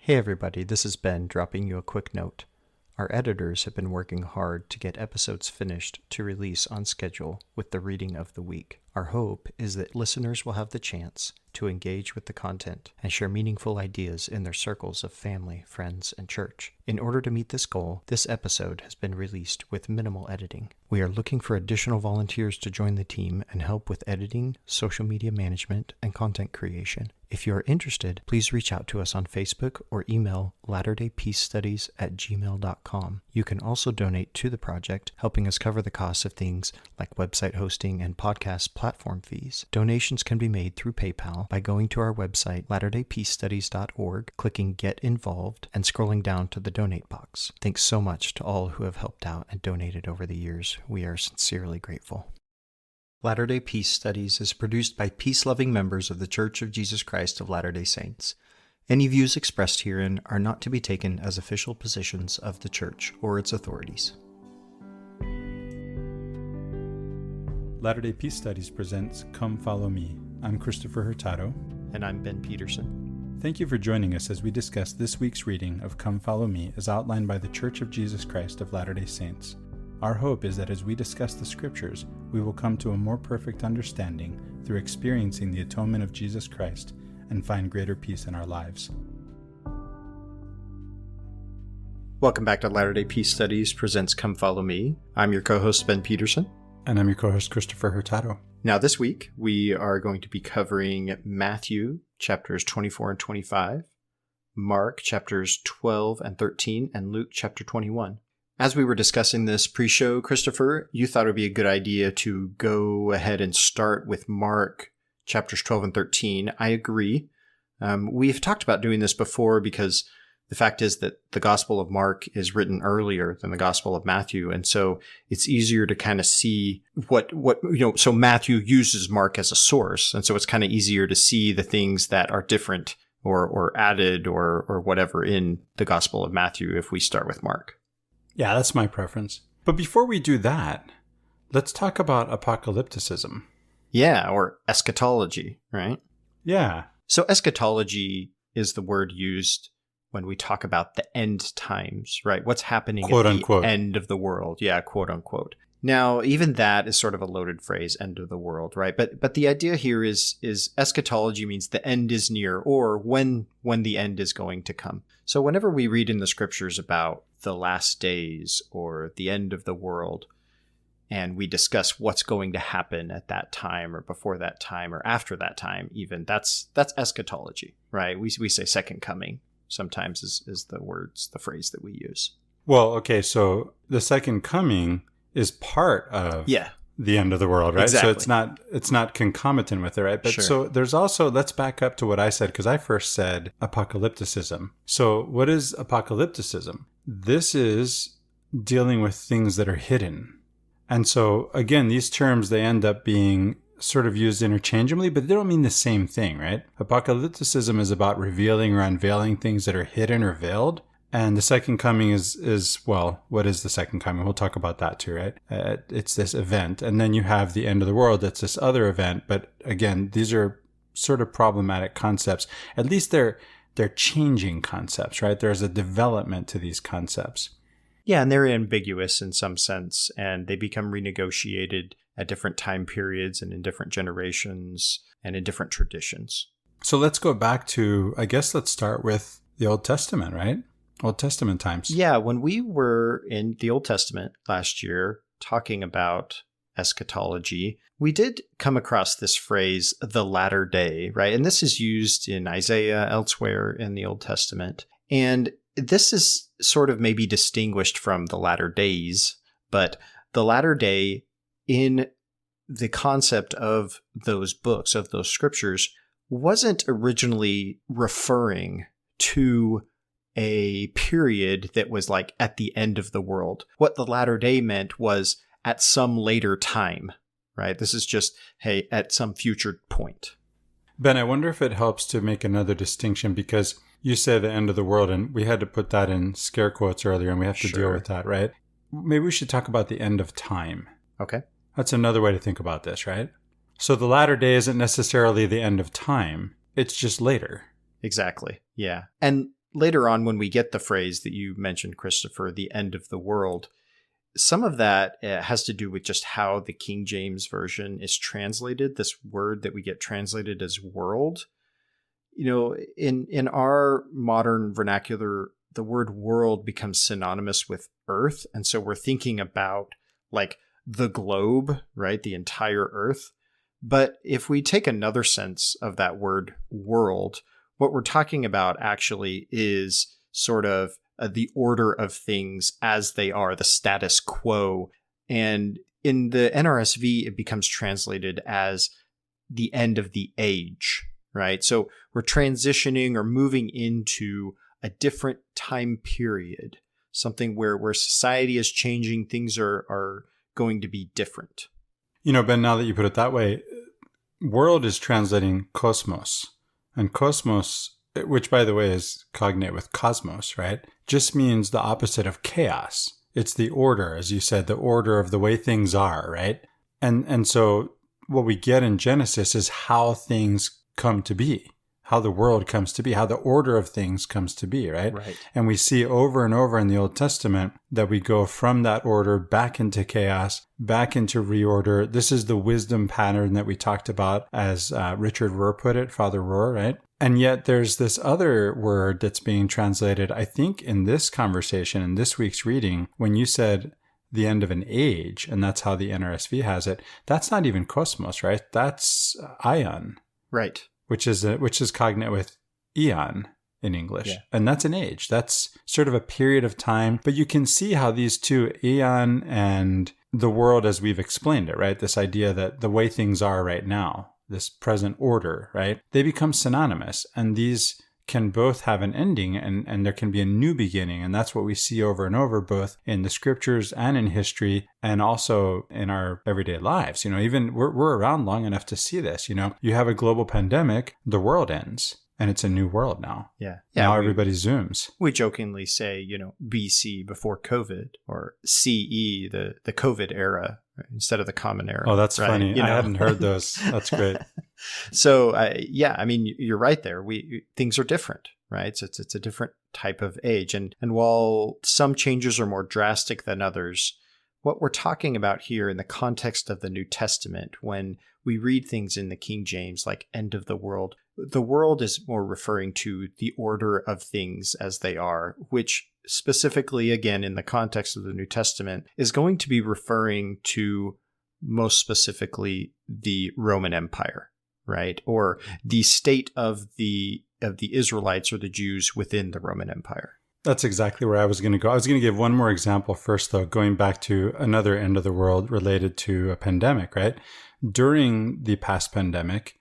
Hey everybody, this is Ben dropping you a quick note. Our editors have been working hard to get episodes finished to release on schedule with the reading of the week. Our hope is that listeners will have the chance to engage with the content and share meaningful ideas in their circles of family, friends, and church. In order to meet this goal, this episode has been released with minimal editing. We are looking for additional volunteers to join the team and help with editing, social media management, and content creation. If you are interested, please reach out to us on Facebook or email latterdaypeacestudies@gmail.com. You can also donate to the project, helping us cover the costs of things like website hosting and podcast platform fees. Donations can be made through PayPal by going to our website, latterdaypeacestudies.org, clicking Get Involved, and scrolling down to the donate box. Thanks so much to all who have helped out and donated over the years. We are sincerely grateful. Latter-day Peace Studies is produced by peace-loving members of the Church of Jesus Christ of Latter-day Saints. Any views expressed herein are not to be taken as official positions of the Church or its authorities. Latter-day Peace Studies presents Come Follow Me. I'm Christopher Hurtado. And I'm Ben Peterson. Thank you for joining us as we discuss this week's reading of Come Follow Me as outlined by the Church of Jesus Christ of Latter-day Saints. Our hope is that as we discuss the Scriptures, we will come to a more perfect understanding through experiencing the atonement of Jesus Christ and find greater peace in our lives. Welcome back to Latter-day Peace Studies presents Come Follow Me. I'm your co-host, Ben Peterson. And I'm your co-host, Christopher Hurtado. Now this week, we are going to be covering Matthew chapters 24 and 25, Mark chapters 12 and 13, and Luke chapter 21. As we were discussing this pre-show, Christopher, you thought it would be a good idea to go ahead and start with Mark chapters 12 and 13. I agree. We've talked about doing this before because the fact is that the Gospel of Mark is written earlier than the Gospel of Matthew. And so it's easier to kind of see so Matthew uses Mark as a source. And so it's kind of easier to see the things that are different or added or whatever in the Gospel of Matthew if we start with Mark. Yeah, that's my preference. But before we do that, let's talk about apocalypticism. Yeah, or eschatology, right? Yeah. So eschatology is the word used when we talk about the end times, right? What's happening Quote, at unquote. The end of the world. Yeah, quote unquote. Now, even that is sort of a loaded phrase, end of the world, right? But the idea here is eschatology means the end is near or when the end is going to come. So whenever we read in the scriptures about the last days or the end of the world, and we discuss what's going to happen at that time or before that time or after that time, even that's eschatology, right? We say second coming sometimes is the phrase that we use. Well, okay, so the second coming is part of the end of the world, right? Exactly. So it's not concomitant with it, right? But Sure. So there's also, let's back up to what I said, because I first said apocalypticism. So what is apocalypticism? This is dealing with things that are hidden. And so again, these terms, they end up being sort of used interchangeably, but they don't mean the same thing, right? Apocalypticism is about revealing or unveiling things that are hidden or veiled. And the second coming is well, what is the second coming? We'll talk about that too, right? It's this event. And then you have the end of the world. That's this other event. But again, these are sort of problematic concepts. At least they're changing concepts, right? There's a development to these concepts. Yeah, and they're ambiguous in some sense, and they become renegotiated at different time periods and in different generations and in different traditions. So let's go back to, I guess let's start with the Old Testament, right? Old Testament times. Yeah, when we were in the Old Testament last year talking about eschatology, we did come across this phrase, the latter day, right? And this is used in Isaiah, elsewhere in the Old Testament. And this is sort of maybe distinguished from the latter days, but the latter day in the concept of those books, of those scriptures, wasn't originally referring to a period that was like at the end of the world. What the latter day meant was at some later time, right? This is just, hey, at some future point. Ben, I wonder if it helps to make another distinction, because you say the end of the world, and we had to put that in scare quotes earlier, and we have to deal with that, right? Maybe we should talk about the end of time. Okay. That's another way to think about this, right? So the latter day isn't necessarily the end of time. It's just later. Exactly. Yeah. And later on, when we get the phrase that you mentioned, Christopher, the end of the world, some of that has to do with just how the King James Version is translated. This word that we get translated as world. In our modern vernacular, the word world becomes synonymous with earth. And so we're thinking about like the globe, right? The entire earth. But if we take another sense of that word world, what we're talking about actually is sort of the order of things as they are, the status quo. And in the NRSV, it becomes translated as the end of the age, right? So we're transitioning or moving into a different time period, something where society is changing, things are going to be different. Ben, now that you put it that way, world is translating cosmos. And cosmos, which by the way is cognate with cosmos, right, just means the opposite of chaos. It's the order, as you said, the order of the way things are, right? And so what we get in Genesis is how things come to be, how the world comes to be, how the order of things comes to be, right? Right. And we see over and over in the Old Testament that we go from that order back into chaos, back into reorder. This is the wisdom pattern that we talked about, as Richard Rohr put it, Father Rohr, right? And yet there's this other word that's being translated, I think, in this conversation, in this week's reading, when you said the end of an age, and that's how the NRSV has it, that's not even cosmos, right? That's aion. Right. Which is cognate with eon in English. Yeah. And that's an age. That's sort of a period of time. But you can see how these two, eon and the world as we've explained it, right? This idea that the way things are right now, this present order, right? They become synonymous. And these can both have an ending and there can be a new beginning. And that's what we see over and over, both in the scriptures and in history and also in our everyday lives. Even we're around long enough to see this. You have a global pandemic, the world ends and it's a new world now. Yeah. Now everybody Zooms. We jokingly say, BC before COVID, or CE, the COVID era, right, instead of the common era. Oh, that's right? funny. I hadn't heard those. That's great. So, you're right there. Things are different, right? So it's a different type of age. And while some changes are more drastic than others, what we're talking about here in the context of the New Testament, when we read things in the King James, like end of the world is more referring to the order of things as they are, which specifically, again, in the context of the New Testament, is going to be referring to most specifically the Roman Empire, right? Or the state of the Israelites or the Jews within the Roman Empire. That's exactly where I was going to go. I was going to give one more example first, though, going back to another end of the world related to a pandemic, right? During the past pandemic,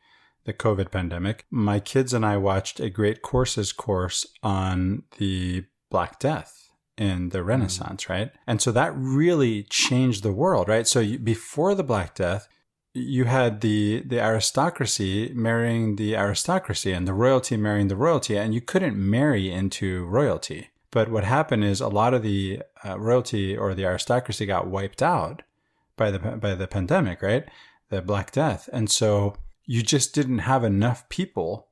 the COVID pandemic, my kids and I watched a Great Courses course on the Black Death in the Renaissance, right? And so that really changed the world, right? So before the Black Death, you had the aristocracy marrying the aristocracy and the royalty marrying the royalty, and you couldn't marry into royalty. But what happened is a lot of the royalty or the aristocracy got wiped out by the pandemic, right? The Black Death. And so you just didn't have enough people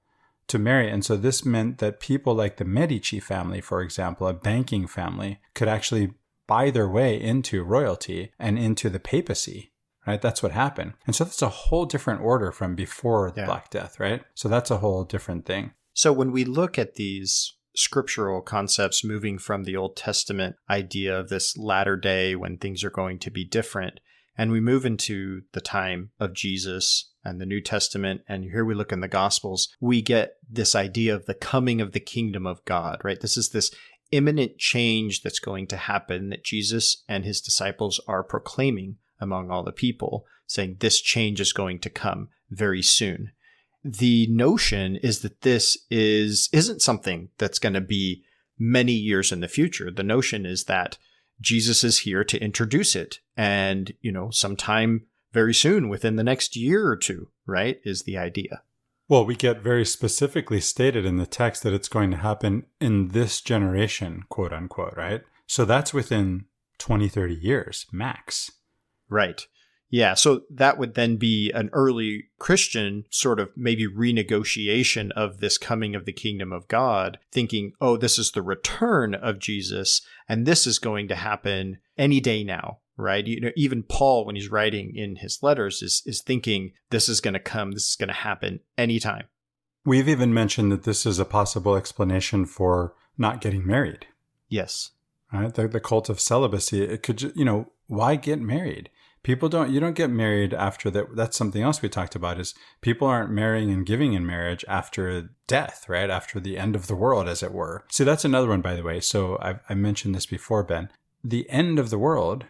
to marry. And so this meant that people like the Medici family, for example, a banking family, could actually buy their way into royalty and into the papacy. Right? That's what happened. And so that's a whole different order from before the Black Death, right? So that's a whole different thing. So when we look at these scriptural concepts moving from the Old Testament idea of this latter day when things are going to be different, and we move into the time of Jesus and the New Testament, and here we look in the Gospels, we get this idea of the coming of the kingdom of God, right? This is this imminent change that's going to happen that Jesus and his disciples are proclaiming among all the people, saying this change is going to come very soon. The notion is that this isn't something that's going to be many years in the future. The notion is that Jesus is here to introduce it, and sometime very soon, within the next year or two, right, is the idea. Well, we get very specifically stated in the text that it's going to happen in this generation, quote unquote, right? So that's within 20, 30 years, max. Right. Yeah, so that would then be an early Christian sort of maybe renegotiation of this coming of the kingdom of God, thinking, oh, this is the return of Jesus, and this is going to happen any day now, right? You know, even Paul, when he's writing in his letters, is thinking this is going to come, this is going to happen anytime. We've even mentioned that this is a possible explanation for not getting married. Yes. Right? The cult of celibacy, it could, why get married? You don't get married after that. That's something else we talked about is people aren't marrying and giving in marriage after death, right? After the end of the world, as it were. See, that's another one, by the way. So I mentioned this before, Ben. The end of the world,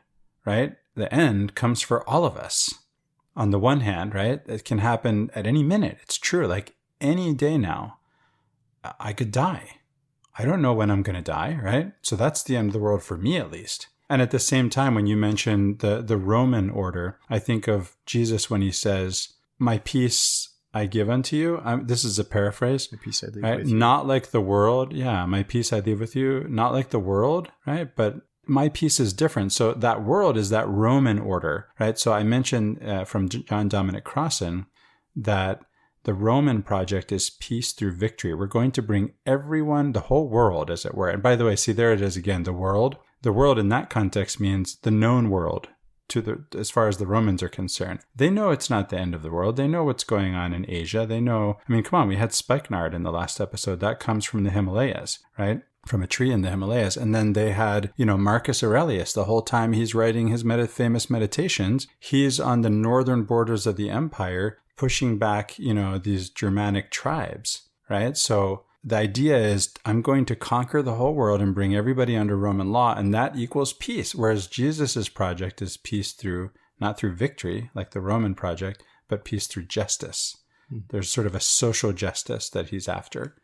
right? The end comes for all of us. On the one hand, right? It can happen at any minute. It's true. Like any day now, I could die. I don't know when I'm going to die, right? So that's the end of the world for me, at least. And at the same time, when you mention the Roman order, I think of Jesus when he says, my peace I give unto you. This is a paraphrase. My peace I leave right? with you. Not like the world. Yeah, my peace I leave with you. Not like the world, right? But my peace is different. So that world is that Roman order, right? So I mentioned from John Dominic Crossan that the Roman project is peace through victory. We're going to bring everyone, the whole world, as it were. And by the way, see, there it is again, the world. The world in that context means the known world as far as the Romans are concerned. They know it's not the end of the world. They know what's going on in Asia. They know, come on, we had spikenard in the last episode. That comes from the Himalayas, right? From a tree in the Himalayas. And then they had, Marcus Aurelius, the whole time he's writing his famous meditations, he's on the northern borders of the empire pushing back, these Germanic tribes, right? So the idea is I'm going to conquer the whole world and bring everybody under Roman law, and that equals peace. Whereas Jesus's project is peace not through victory, like the Roman project, but peace through justice. There's sort of a social justice that he's after.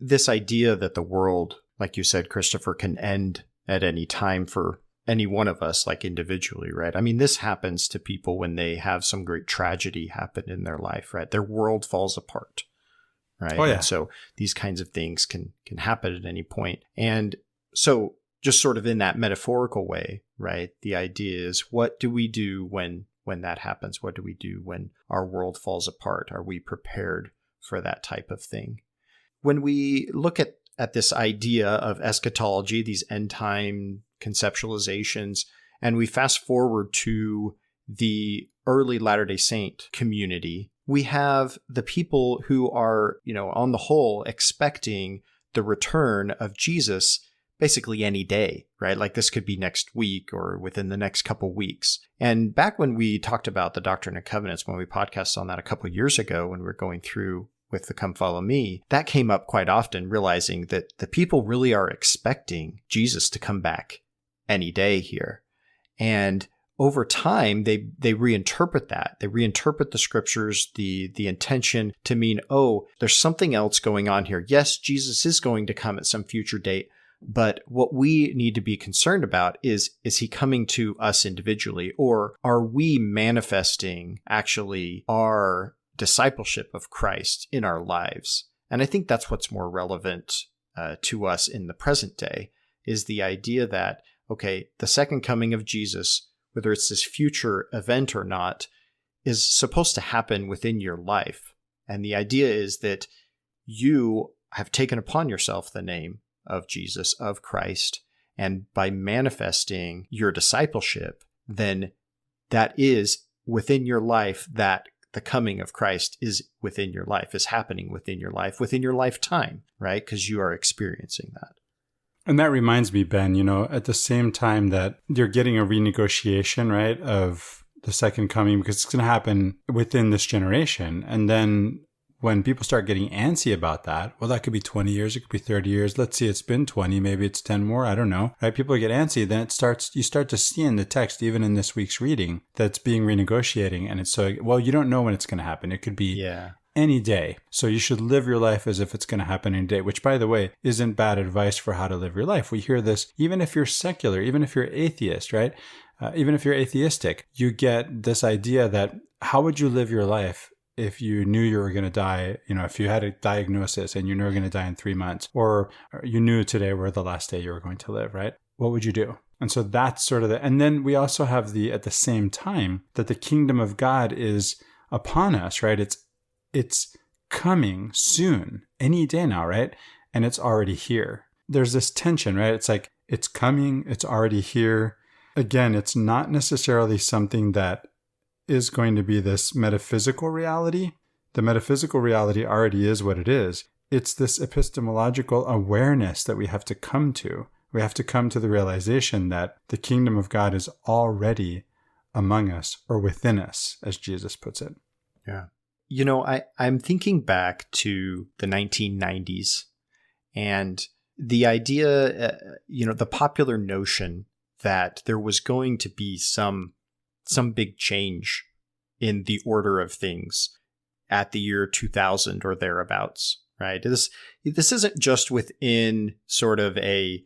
This idea that the world, like you said, Christopher, can end at any time for any one of us, like individually, right? This happens to people when they have some great tragedy happen in their life, right? Their world falls apart. Right. Oh, yeah. And so these kinds of things can happen at any point. And so just sort of in that metaphorical way, right? The idea is, what do we do when that happens? What do we do when our world falls apart? Are we prepared for that type of thing? When we look at this idea of eschatology, these end time conceptualizations, and we fast forward to the early Latter-day Saint community, we have the people who are, on the whole, expecting the return of Jesus basically any day, right? Like this could be next week or within the next couple weeks. And back when we talked about the Doctrine and Covenants, when we podcasted on that a couple of years ago, when we were going through with the Come Follow Me, that came up quite often, realizing that the people really are expecting Jesus to come back any day here. And over time, they reinterpret that. They reinterpret the scriptures, the intention to mean, oh, there's something else going on here. Yes, Jesus is going to come at some future date, but what we need to be concerned about is he coming to us individually, or are we manifesting actually our discipleship of Christ in our lives? And I think that's what's more relevant to us in the present day, is the idea that, okay, the second coming of Jesus, whether it's this future event or not, is supposed to happen within your life. And the idea is that you have taken upon yourself the name of Jesus, of Christ, and by manifesting your discipleship, then that is within your life, that the coming of Christ is within your life, is happening within your life, within your lifetime, right? Because you are experiencing that. And that reminds me, Ben, at the same time that you're getting a renegotiation, right, of the second coming, because it's going to happen within this generation. And then when people start getting antsy about that, well, that could be 20 years, it could be 30 years. Let's see, it's been 20, maybe it's 10 more. I don't know, right? People get antsy. Then you start to see in the text, even in this week's reading, that it's being renegotiating. And it's so, well, you don't know when it's going to happen. It could be any day. So you should live your life as if it's going to happen any day, which, by the way, isn't bad advice for how to live your life. We hear this, even if you're secular, even if you're atheist, right? Even if you're atheistic, you get this idea that how would you live your life if you knew you were going to die, if you had a diagnosis and you knew you were going to die in 3 months, or you knew today were the last day you were going to live, right? What would you do? And so that's sort of and then we also have at the same time that the kingdom of God is upon us, right? It's coming soon, any day now, right? And it's already here. There's this tension, right? It's like, it's coming, it's already here. Again, it's not necessarily something that is going to be this metaphysical reality. The metaphysical reality already is what it is. It's this epistemological awareness that we have to come to. We have to come to the realization that the kingdom of God is already among us, or within us, as Jesus puts it. Yeah. I'm thinking back to the 1990s and the idea, the popular notion that there was going to be some big change in the order of things at the year 2000 or thereabouts, right? This isn't just within sort of a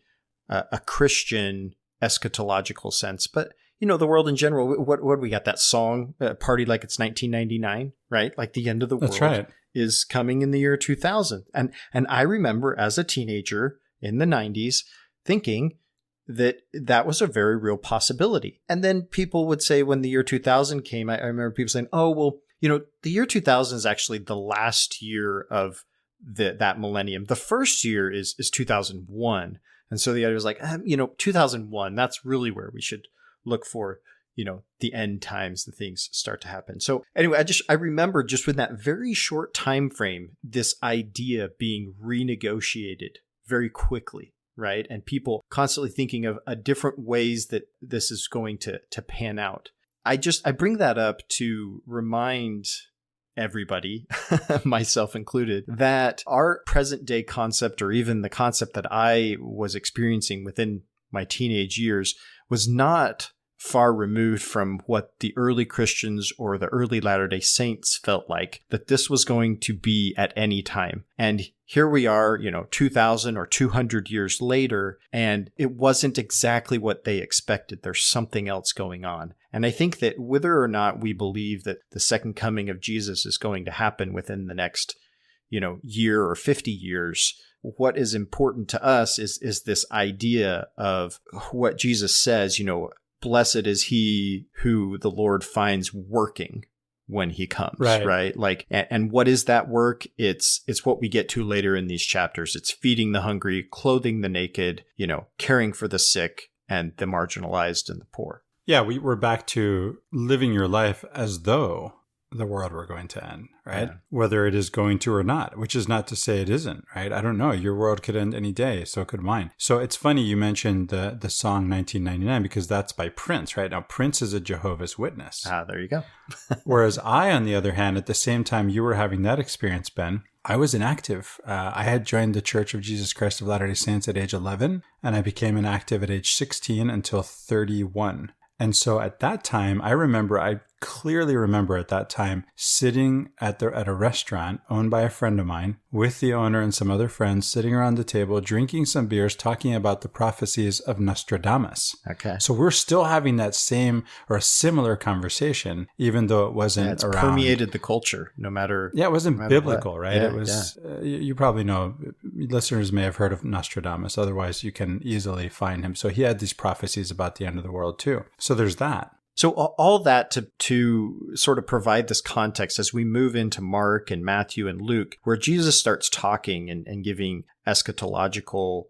Christian eschatological sense, but the world in general. What we got, that song, Party Like It's 1999, right? Like the end of the world. That's right. Is coming in the year 2000. And I remember as a teenager in the 90s thinking that was a very real possibility. And then people would say when the year 2000 came, I remember people saying, oh, well, the year 2000 is actually the last year of that millennium. The first year is 2001. And so the idea was like, 2001, that's really where we should look for, the end times, the things start to happen. So anyway, I remember just with that very short time frame, this idea being renegotiated very quickly, right? And people constantly thinking of different ways that this is going to pan out. I bring that up to remind everybody, myself included, that our present day concept, or even the concept that I was experiencing within my teenage years, was not far removed from what the early Christians or the early Latter-day Saints felt like, that this was going to be at any time. And here we are, 2000 or 200 years later, and it wasn't exactly what they expected. There's something else going on. And I think that whether or not we believe that the second coming of Jesus is going to happen within the next, year or 50 years, what is important to us is this idea of what Jesus says, blessed is he who the Lord finds working when he comes, right? Like, and what is that work? It's what we get to later in these chapters. It's feeding the hungry, clothing the naked, caring for the sick and the marginalized and the poor. Yeah, we're back to living your life as though the world were going to end, right? Yeah. Whether it is going to or not, which is not to say it isn't, right? I don't know. Your world could end any day, so could mine. So it's funny you mentioned the song 1999, because that's by Prince, right? Now, Prince is a Jehovah's Witness. Ah, there you go. Whereas I, on the other hand, at the same time you were having that experience, Ben, I was inactive. I had joined the Church of Jesus Christ of Latter-day Saints at age 11, and I became inactive at age 16 until 31. And so at that time, I clearly remember at that time sitting at a restaurant owned by a friend of mine with the owner and some other friends, sitting around the table, drinking some beers, talking about the prophecies of Nostradamus. Okay. So we're still having that same or a similar conversation, even though it wasn't it's around. Permeated the culture, no matter. Yeah, it wasn't biblical, right? Yeah, it was, you probably know, listeners may have heard of Nostradamus. Otherwise, you can easily find him. So he had these prophecies about the end of the world too. So there's that. So all that to sort of provide this context as we move into Mark and Matthew and Luke, where Jesus starts talking and giving eschatological,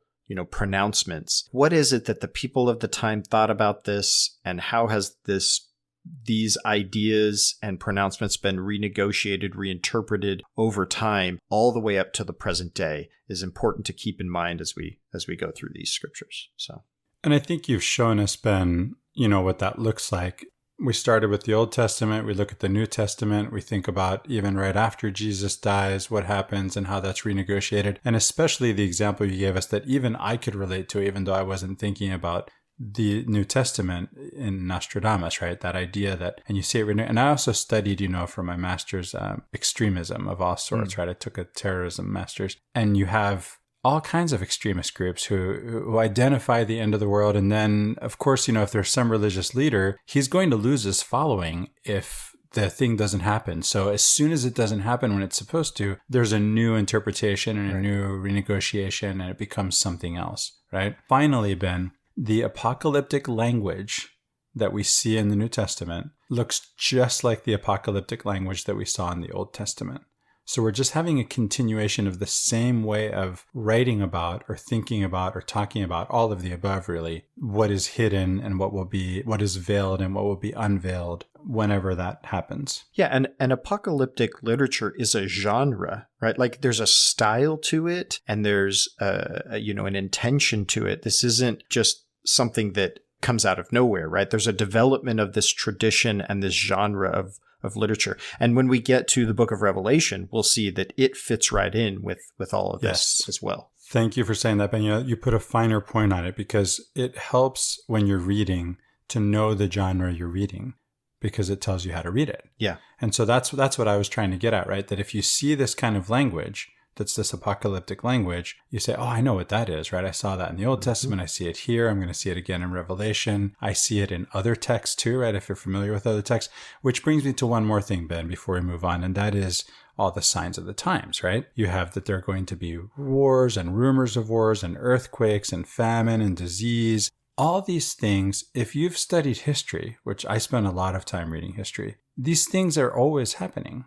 pronouncements. What is it that the people of the time thought about this, and how has these ideas and pronouncements been renegotiated, reinterpreted over time, all the way up to the present day, is important to keep in mind as we go through these scriptures. So, and I think you've shown us, Ben, what that looks like. We started with the Old Testament. We look at the New Testament. We think about even right after Jesus dies, what happens and how that's renegotiated. And especially the example you gave us that even I could relate to, even though I wasn't thinking about the New Testament in Nostradamus, right? That idea that, and you see it, and I also studied, for my master's, extremism of all sorts, right? I took a terrorism master's, and you have all kinds of extremist groups who identify the end of the world. And then, of course, if there's some religious leader, he's going to lose his following if the thing doesn't happen. So as soon as it doesn't happen when it's supposed to, there's a new interpretation and a new renegotiation, and it becomes something else, right? Finally, Ben, the apocalyptic language that we see in the New Testament looks just like the apocalyptic language that we saw in the Old Testament. So we're just having a continuation of the same way of writing about or thinking about or talking about all of the above, really, what is hidden and what is veiled and what will be unveiled whenever that happens. Yeah, and apocalyptic literature is a genre, right? Like there's a style to it and there's an intention to it. This isn't just something that comes out of nowhere, right? There's a development of this tradition and this genre of literature. And when we get to the book of Revelation, we'll see that it fits right in with all of this as well. Thank you for saying that, Ben. You put a finer point on it because it helps when you're reading to know the genre you're reading because it tells you how to read it. Yeah. And so that's what I was trying to get at, right? That if you see this kind of language, that's this apocalyptic language, you say, oh, I know what that is, right? I saw that in the Old Testament. I see it here. I'm going to see it again in Revelation. I see it in other texts too, right? If you're familiar with other texts, which brings me to one more thing, Ben, before we move on. And that is all the signs of the times, right? You have that there are going to be wars and rumors of wars and earthquakes and famine and disease. All these things, if you've studied history, which I spend a lot of time reading history, these things are always happening.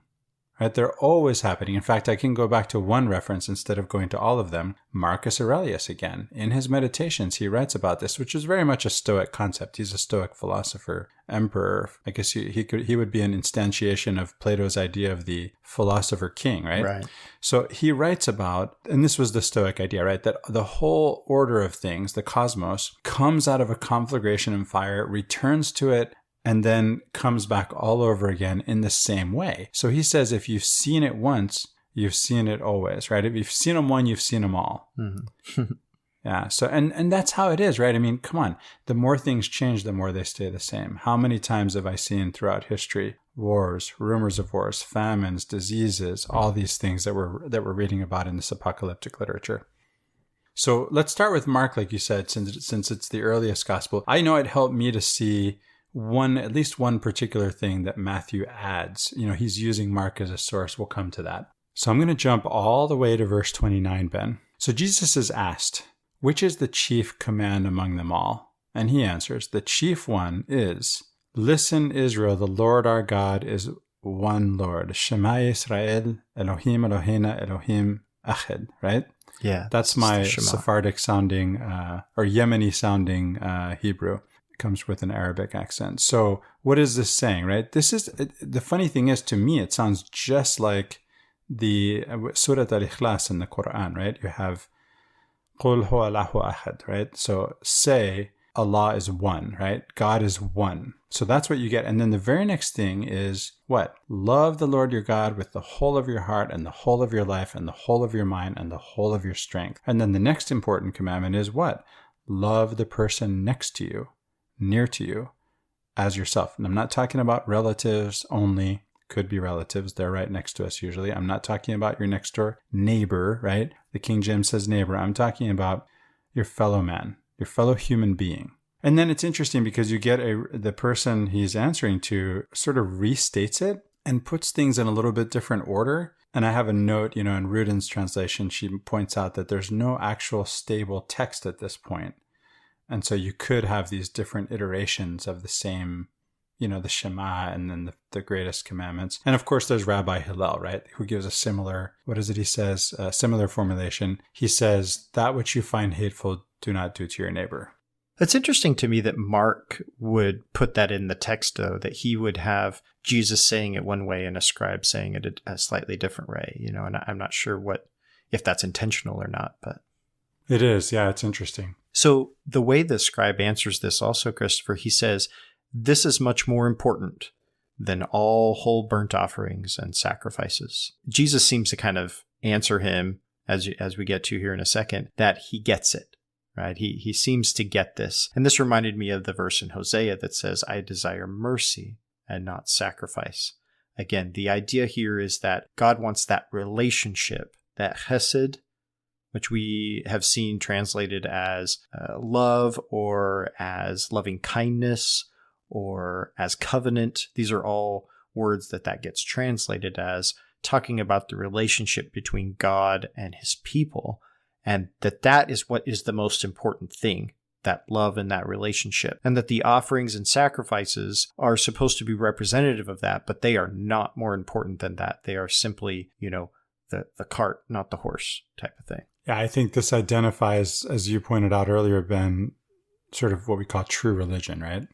Right? They're always happening. In fact, I can go back to one reference instead of going to all of them. Marcus Aurelius again. In his Meditations, he writes about this, which is very much a Stoic concept. He's a Stoic philosopher, emperor. I guess he would be an instantiation of Plato's idea of the philosopher king, right? Right. So he writes about, and this was the Stoic idea, right? That the whole order of things, the cosmos, comes out of a conflagration and fire, returns to it, and then comes back all over again in the same way. So he says, if you've seen it once, you've seen it always, right? If you've seen them one, you've seen them all. Mm-hmm. Yeah. So, and that's how it is, right? I mean, come on. The more things change, the more they stay the same. How many times have I seen throughout history wars, rumors of wars, famines, diseases, all these things that we're reading about in this apocalyptic literature? So let's start with Mark, like you said, since it's the earliest gospel. I know it helped me to see at least one particular thing that Matthew adds. He's using Mark as a source. We'll come to that. So I'm going to jump all the way to verse 29, Ben. So Jesus is asked, which is the chief command among them all? And he answers, the chief one is, listen, Israel, the Lord our God is one Lord. Shema Yisrael, Elohim Eloheinu, Elohim Echad, right? Yeah. That's my Sephardic sounding, or Yemeni sounding Hebrew. Comes with an Arabic accent. So what is this saying, right? The funny thing is, to me, it sounds just like the Surah Al-Ikhlas in the Quran, right? You have Qul huwa Allahu ahad, right? So say Allah is one, right? God is one. So that's what you get. And then the very next thing is what? Love the Lord your God with the whole of your heart and the whole of your life and the whole of your mind and the whole of your strength. And then the next important commandment is what? Love the person next to you, near to you, as yourself. And I'm not talking about relatives only. Could be relatives. They're right next to us usually. I'm not talking about your next door neighbor, right? The King James says neighbor. I'm talking about your fellow man, your fellow human being. And then it's interesting because you get the person he's answering to sort of restates it and puts things in a little bit different order. And I have a note, in Rudin's translation, she points out that there's no actual stable text at this point. And so you could have these different iterations of the same, the Shema and then the greatest commandments. And of course, there's Rabbi Hillel, right? Who gives a similar, what is it he says? A similar formulation. He says, that which you find hateful, do not do to your neighbor. It's interesting to me that Mark would put that in the text, though, that he would have Jesus saying it one way and a scribe saying it a slightly different way, and I'm not sure if that's intentional or not, but. It is. Yeah, it's interesting. So the way the scribe answers this also, Christopher, he says, this is much more important than all whole burnt offerings and sacrifices. Jesus seems to kind of answer him, as we get to here in a second, that he gets it, right? He seems to get this. And this reminded me of the verse in Hosea that says, I desire mercy and not sacrifice. Again, the idea here is that God wants that relationship, that chesed, which we have seen translated as love or as loving kindness or as covenant. These are all words that gets translated as, talking about the relationship between God and his people, and that is what is the most important thing that love and that relationship, and that the offerings and sacrifices are supposed to be representative of that, but they are not more important than that. They are simply, the cart, not the horse type of thing. Yeah, I think this identifies, as you pointed out earlier, Ben, sort of what we call true religion, right?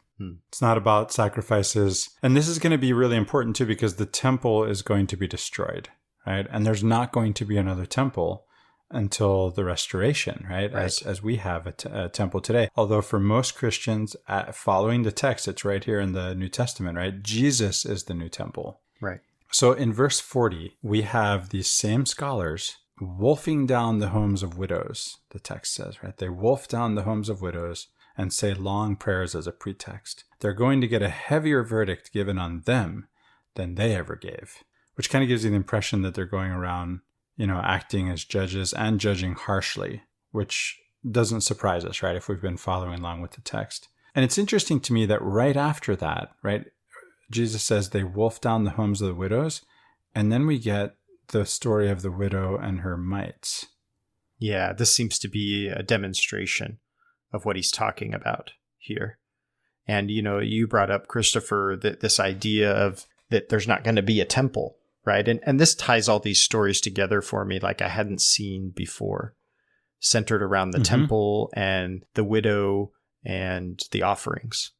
It's not about sacrifices. And this is going to be really important too, because the temple is going to be destroyed, right? And there's not going to be another temple until the restoration, right? As we have a temple today. Although for most Christians, following the text, it's right here in the New Testament, right? Jesus is the new temple. Right. So in verse 40, we have these same scholars wolfing down the homes of widows, the text says, right? They wolf down the homes of widows and say long prayers as a pretext. They're going to get a heavier verdict given on them than they ever gave, which kind of gives you the impression that they're going around, acting as judges and judging harshly, which doesn't surprise us, right, if we've been following along with the text. And it's interesting to me that right after that, right, Jesus says they wolf down the homes of the widows, and then we get the story of the widow and her mites. Yeah, this seems to be a demonstration of what he's talking about here. And, you brought up, Christopher, that this idea of that there's not going to be a temple, right? And this ties all these stories together for me like I hadn't seen before, centered around the temple and the widow and the offerings.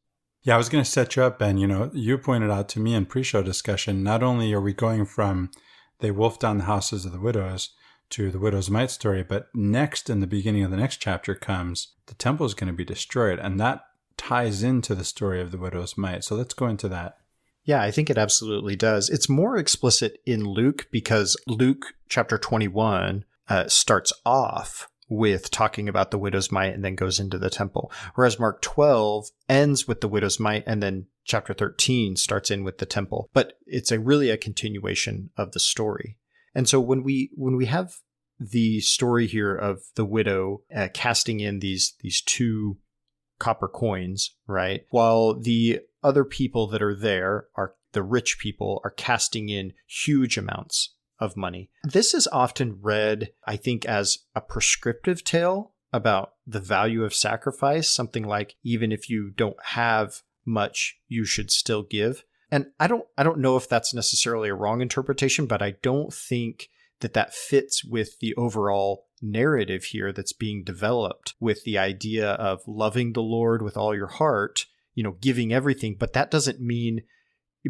Yeah, I was going to set you up, Ben. You pointed out to me in pre-show discussion, not only are we going from they wolf down the houses of the widows to the widow's mite story, but next in the beginning of the next chapter comes the temple is going to be destroyed, and that ties into the story of the widow's mite. So let's go into that. Yeah, I think it absolutely does. It's more explicit in Luke because Luke chapter 21 starts off with talking about the widow's mite and then goes into the temple, whereas Mark 12 ends with the widow's mite and then chapter 13 starts in with the temple. But it's really a continuation of the story. And so when we have the story here of the widow casting in these two copper coins, right, while the other people that are there are the rich people are casting in huge amounts of money. This is often read, I think, as a prescriptive tale about the value of sacrifice, something like even if you don't have much, you should still give. And I don't know if that's necessarily a wrong interpretation, but I don't think that fits with the overall narrative here that's being developed with the idea of loving the Lord with all your heart, giving everything. But that doesn't mean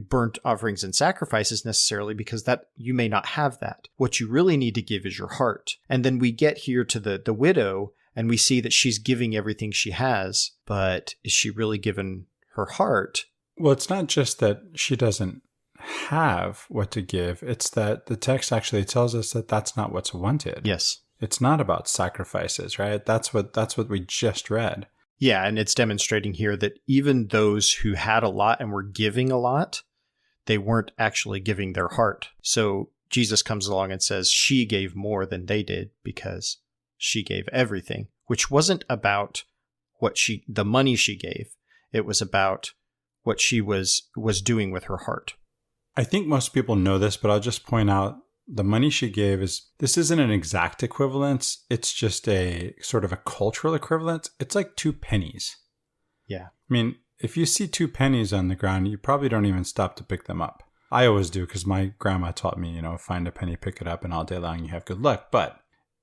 burnt offerings and sacrifices necessarily, because that you may not have that. What you really need to give is your heart. And then we get here to the widow and we see that she's giving everything she has, but is she really given her heart? Well, it's not just that she doesn't have what to give. It's that the text actually tells us that that's not what's wanted. Yes. It's not about sacrifices, right? That's what we just read. Yeah, and it's demonstrating here that even those who had a lot and were giving a lot, they weren't actually giving their heart. So Jesus comes along and says she gave more than they did because she gave everything, which wasn't about the money she gave. It was about what she was doing with her heart. I think most people know this, but I'll just point out the money she gave this isn't an exact equivalence. It's just a sort of a cultural equivalent. It's like 2 pennies. Yeah. I mean, if you see 2 pennies on the ground, you probably don't even stop to pick them up. I always do because my grandma taught me, find a penny, pick it up, and all day long you have good luck. But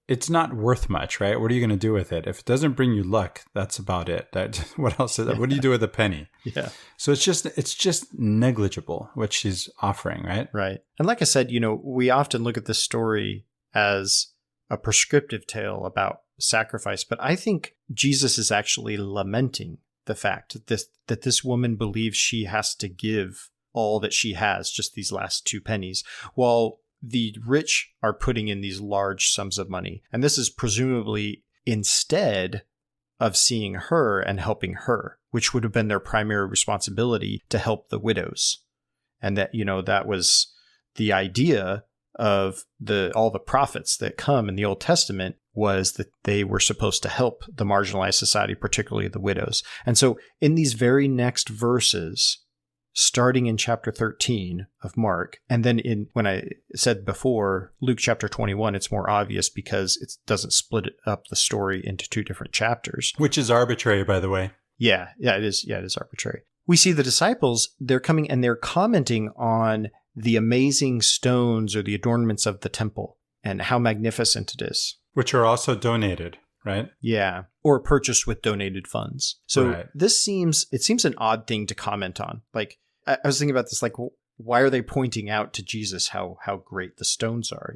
it's not worth much, right? What are you going to do with it? If it doesn't bring you luck, that's about it. What else is that? What do you do with a penny? Yeah. So it's just negligible what she's offering, right? Right. And like I said, we often look at this story as a prescriptive tale about sacrifice, but I think Jesus is actually lamenting the fact that this woman believes she has to give all that she has, just these last 2 pennies, while the rich are putting in these large sums of money. And this is presumably instead of seeing her and helping her, which would have been their primary responsibility to help the widows. And that, that was the idea of all the prophets that come in the Old Testament, was that they were supposed to help the marginalized society, particularly the widows. And so in these very next verses, starting in chapter 13 of Mark. And then when I said before, Luke chapter 21, it's more obvious because it doesn't split up the story into two different chapters. Which is arbitrary, by the way. Yeah, it is. Yeah, it is arbitrary. We see the disciples, they're coming and they're commenting on the amazing stones or the adornments of the temple and how magnificent it is. Which are also donated, right? Yeah, or purchased with donated funds. So Right. it seems an odd thing to comment on. Like, I was thinking about this, like, why are they pointing out to Jesus how great the stones are?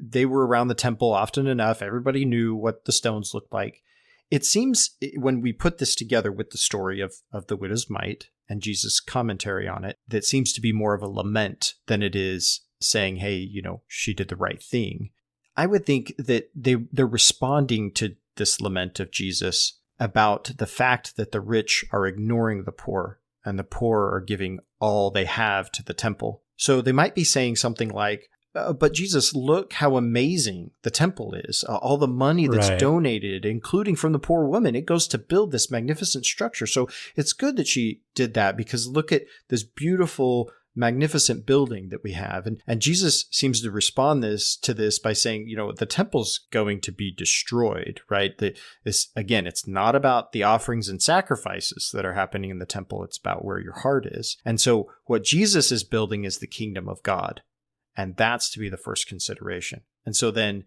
They were around the temple often enough. Everybody knew what the stones looked like. It seems when we put this together with the story of the widow's mite and Jesus' commentary on it, that seems to be more of a lament than it is saying, hey, she did the right thing. I would think that they're responding to this lament of Jesus about the fact that the rich are ignoring the poor and the poor are giving all they have to the temple. So they might be saying something like, but Jesus, look how amazing the temple is. All the money that's Right. donated, including from the poor woman, it goes to build this magnificent structure. So it's good that she did that because look at this beautiful, magnificent building that we have. And Jesus seems to respond to this by saying, the temple's going to be destroyed, right? Again, it's not about the offerings and sacrifices that are happening in the temple. It's about where your heart is. And so what Jesus is building is the kingdom of God. And that's to be the first consideration. And so then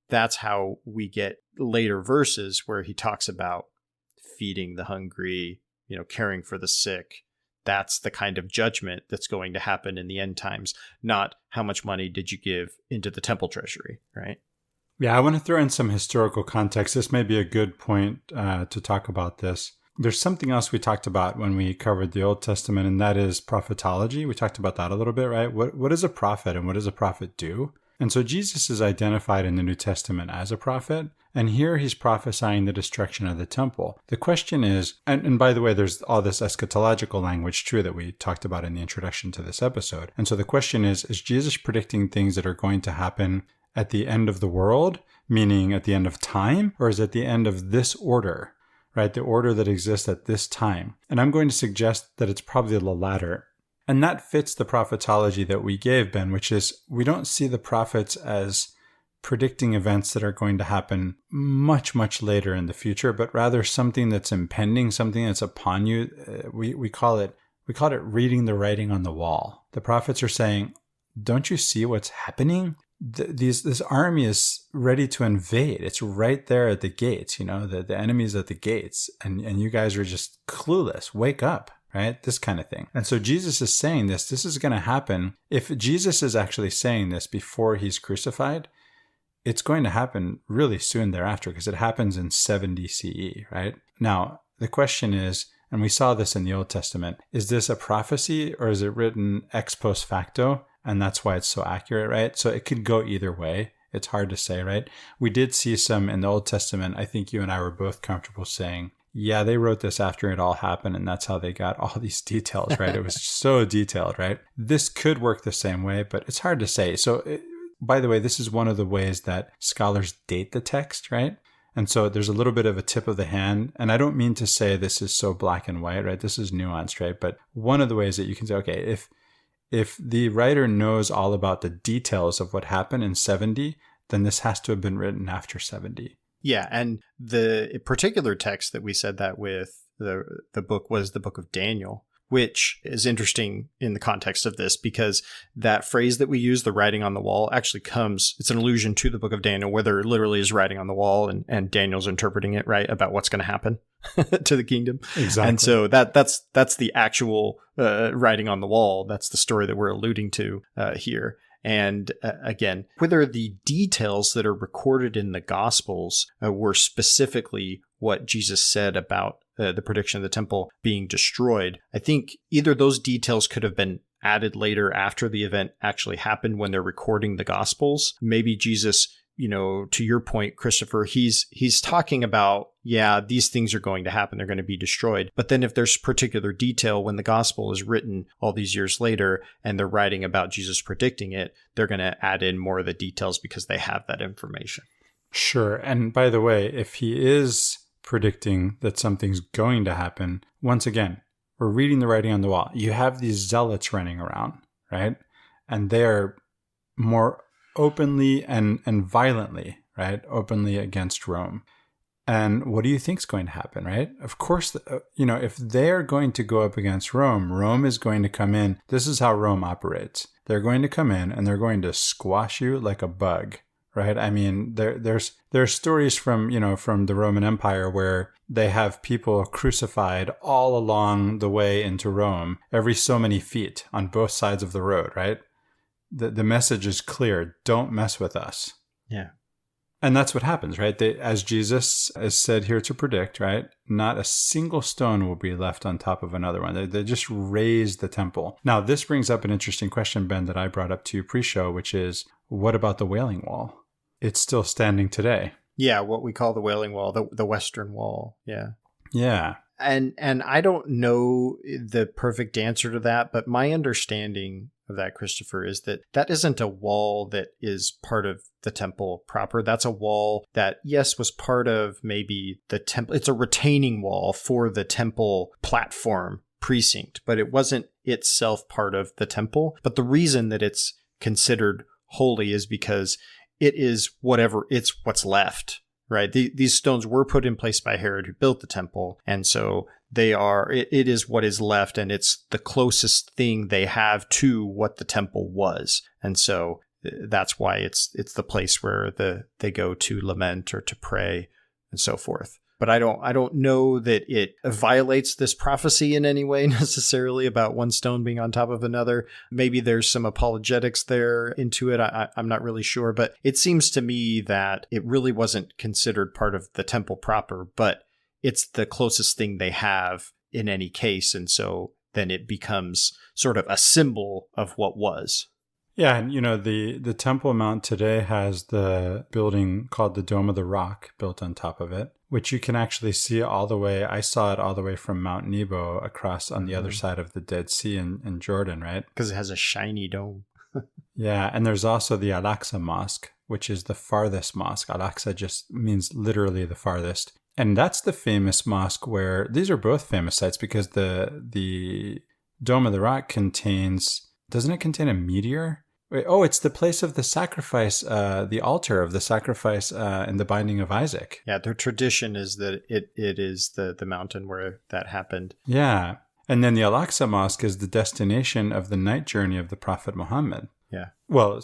that's how we get later verses where he talks about feeding the hungry, caring for the sick. That's the kind of judgment that's going to happen in the end times, not how much money did you give into the temple treasury, right? Yeah, I want to throw in some historical context. This may be a good point to talk about this. There's something else we talked about when we covered the Old Testament, and that is prophetology. We talked about that a little bit, right? What is a prophet and what does a prophet do? And so Jesus is identified in the New Testament as a prophet, and here he's prophesying the destruction of the temple. The question is, and by the way, there's all this eschatological language too that we talked about in the introduction to this episode. And so the question is Jesus predicting things that are going to happen at the end of the world, meaning at the end of time, or is it at the end of this order? Right, the order that exists at this time. And I'm going to suggest that it's probably the latter. And that fits the prophetology that we gave, Ben, which is we don't see the prophets as predicting events that are going to happen much, much later in the future, but rather something that's impending, something that's upon you. We call it reading the writing on the wall. The prophets are saying, don't you see what's happening? This army is ready to invade. It's right there at the gates, the enemy's at the gates, and you guys are just clueless. Wake up, right? This kind of thing. And so Jesus is saying this is going to happen. If Jesus is actually saying this before he's crucified, it's going to happen really soon thereafter because it happens in 70 CE, right? Now, the question is, and we saw this in the Old Testament, is this a prophecy or is it written ex post facto? And that's why it's so accurate, right? So it could go either way. It's hard to say, right? We did see some in the Old Testament. I think you and I were both comfortable saying, yeah, they wrote this after it all happened, and that's how they got all these details, right? It was so detailed, right? This could work the same way, but it's hard to say. So, by the way, this is one of the ways that scholars date the text, right? And so there's a little bit of a tip of the hand. And I don't mean to say this is so black and white, right? This is nuanced, right? But one of the ways that you can say, okay, if the writer knows all about the details of what happened in 70, then this has to have been written after 70. Yeah, and the particular text that we said that with, the book was the book of Daniel, which is interesting in the context of this because that phrase that we use, the writing on the wall, actually it's an allusion to the book of Daniel where there literally is writing on the wall and Daniel's interpreting it, right, about what's going to happen to the kingdom. Exactly. And so that's the actual writing on the wall. That's the story that we're alluding to here. And again, whether the details that are recorded in the Gospels were specifically what Jesus said about the prediction of the temple being destroyed, I think either those details could have been added later after the event actually happened when they're recording the Gospels. Maybe Jesus, to your point, Christopher, he's talking about, yeah, these things are going to happen. They're going to be destroyed. But then if there's particular detail when the gospel is written all these years later and they're writing about Jesus predicting it, they're going to add in more of the details because they have that information. Sure. And by the way, if he is predicting that something's going to happen, once again, we're reading the writing on the wall. You have these zealots running around, right? And they're more openly and violently, right? Openly against Rome. And what do you think is going to happen, right? Of course, if they're going to go up against Rome, Rome is going to come in. This is how Rome operates. They're going to come in and they're going to squash you like a bug, right? I mean, there's stories from the Roman Empire where they have people crucified all along the way into Rome, every so many feet on both sides of the road, right? The message is clear. Don't mess with us. Yeah. And that's what happens, right? As Jesus is said here to predict, right? Not a single stone will be left on top of another one. They just raise the temple. Now, this brings up an interesting question, Ben, that I brought up to you pre-show, which is, what about the Wailing Wall? It's still standing today. Yeah, what we call the Wailing Wall, the Western Wall. Yeah. Yeah. And I don't know the perfect answer to that, but my understanding of that, Christopher, is that isn't a wall that is part of the temple proper. That's a wall that, yes, was part of maybe the temple. It's a retaining wall for the temple platform precinct, but it wasn't itself part of the temple. But the reason that it's considered holy is because it's what's left. Right. These stones were put in place by Herod, who built the temple. And so it is what is left, and it's the closest thing they have to what the temple was. And so that's why it's the place where they go to lament or to pray and so forth. But I don't know that it violates this prophecy in any way necessarily about one stone being on top of another. Maybe there's some apologetics there into it. I'm not really sure. But it seems to me that it really wasn't considered part of the temple proper, but it's the closest thing they have in any case. And so then it becomes sort of a symbol of what was. Yeah, and the Temple Mount today has the building called the Dome of the Rock built on top of it, which you can actually see all the way. I saw it all the way from Mount Nebo across on the other side of the Dead Sea in Jordan, right? Because it has a shiny dome. Yeah, and there's also the Al-Aqsa Mosque, which is the farthest mosque. Al-Aqsa just means literally the farthest. And that's the famous mosque where, these are both famous sites because the Dome of the Rock doesn't it contain a meteor? It's the place of the sacrifice, the altar of the sacrifice in the binding of Isaac. Yeah, their tradition is that it is the mountain where that happened. Yeah. And then the Al-Aqsa Mosque is the destination of the night journey of the Prophet Muhammad. Yeah. Well,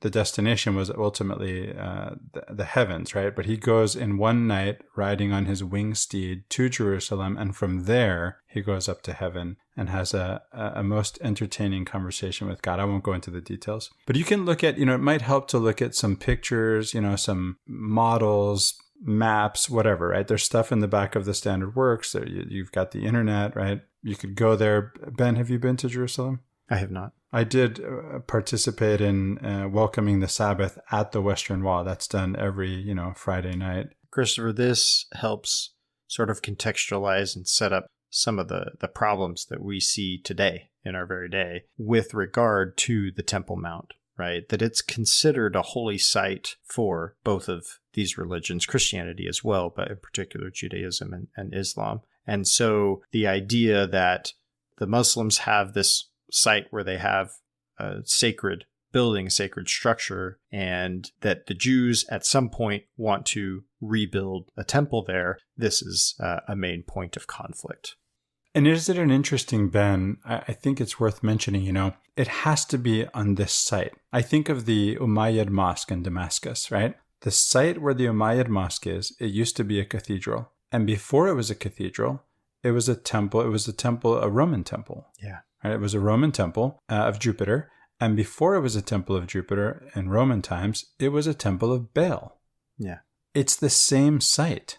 the destination was ultimately the heavens, right? But he goes in one night riding on his winged steed to Jerusalem, and from there he goes up to heaven and has a most entertaining conversation with God. I won't go into the details, but you can look at, it might help to look at some pictures, some models, maps, whatever, right? There's stuff in the back of the Standard Works. You've got the internet, right? You could go there. Ben, have you been to Jerusalem? I have not. I did participate in welcoming the Sabbath at the Western Wall. That's done every, Friday night. Christopher, this helps sort of contextualize and set up some of the problems that we see today in our very day with regard to the Temple Mount, right? That it's considered a holy site for both of these religions, Christianity as well, but in particular Judaism and Islam. And so the idea that the Muslims have this site where they have a sacred building, sacred structure, and that the Jews at some point want to rebuild a temple there, this is a main point of conflict. And isn't it interesting, Ben? I think it's worth mentioning, it has to be on this site. I think of the Umayyad Mosque in Damascus, right? The site where the Umayyad Mosque is, it used to be a cathedral. And before it was a cathedral, it was a temple. It was a Roman temple. Yeah. Right? It was a Roman temple of Jupiter. And before it was a temple of Jupiter in Roman times, it was a temple of Baal. Yeah. It's the same site.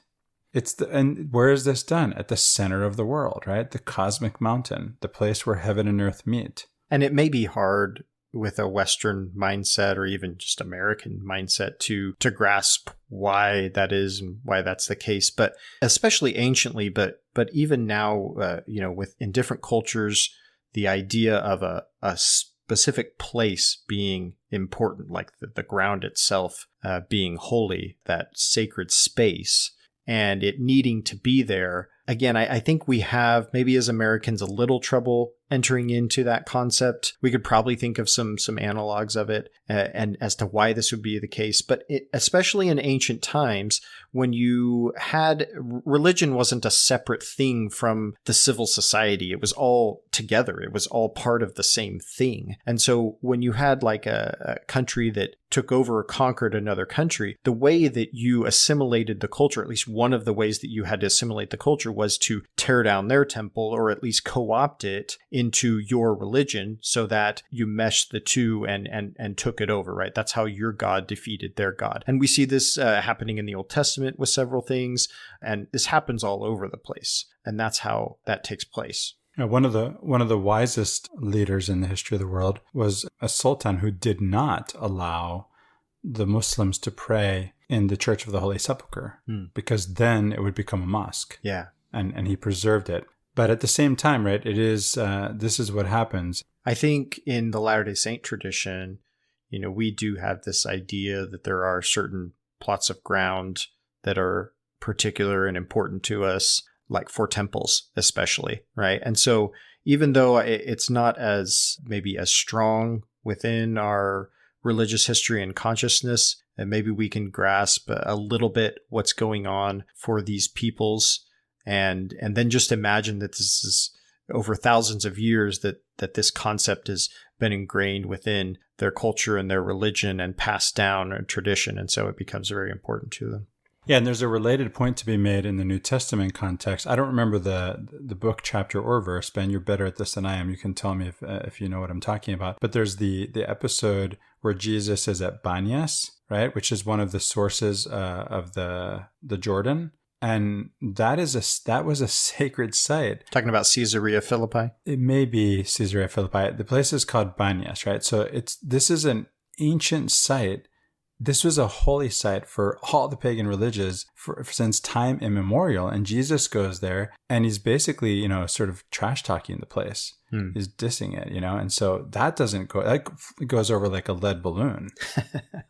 And where is this done? At the center of the world, right? The cosmic mountain, the place where heaven and earth meet. And it may be hard with a Western mindset or even just American mindset to grasp why that is and why that's the case. But especially anciently, but even now, in different cultures, the idea of a specific place being important, like the ground itself being holy, that sacred space, and it needing to be there again, I think we have, maybe as Americans, a little trouble entering into that concept. We could probably think of some analogs of it and as to why this would be the case. But especially in ancient times, when you had religion wasn't a separate thing from the civil society. It was all together. It was all part of the same thing. And so when you had like a country that took over or conquered another country, the way that you assimilated the culture, at least one of the ways that you had to assimilate the culture, was to tear down their temple or at least co-opt it into your religion so that you meshed the two and took it over, right? That's how your God defeated their God. And we see this happening in the Old Testament with several things, and this happens all over the place. And that's how that takes place. One of the wisest leaders in the history of the world was a sultan who did not allow the Muslims to pray in the Church of the Holy Sepulchre, because then it would become a mosque. Yeah. And he preserved it. But at the same time, right, it is this is what happens. I think in the Latter-day Saint tradition, we do have this idea that there are certain plots of ground that are particular and important to us, like for temples especially, right? And so even though it's not as maybe as strong within our religious history and consciousness, and maybe we can grasp a little bit what's going on for these peoples, and then just imagine that this is over thousands of years that this concept has been ingrained within their culture and their religion and passed down a tradition, and so it becomes very important to them. Yeah, and there's a related point to be made in the New Testament context. I don't remember the book, chapter, or verse. Ben, you're better at this than I am. You can tell me if you know what I'm talking about. But there's the episode where Jesus is at Banias, right, which is one of the sources of the Jordan. And that was a sacred site. Talking about Caesarea Philippi? It may be Caesarea Philippi. The place is called Banias, right? So this is an ancient site. This was a holy site for all the pagan religions since time immemorial. And Jesus goes there and he's basically, sort of trash talking the place. He's dissing it, and so that goes over like a lead balloon,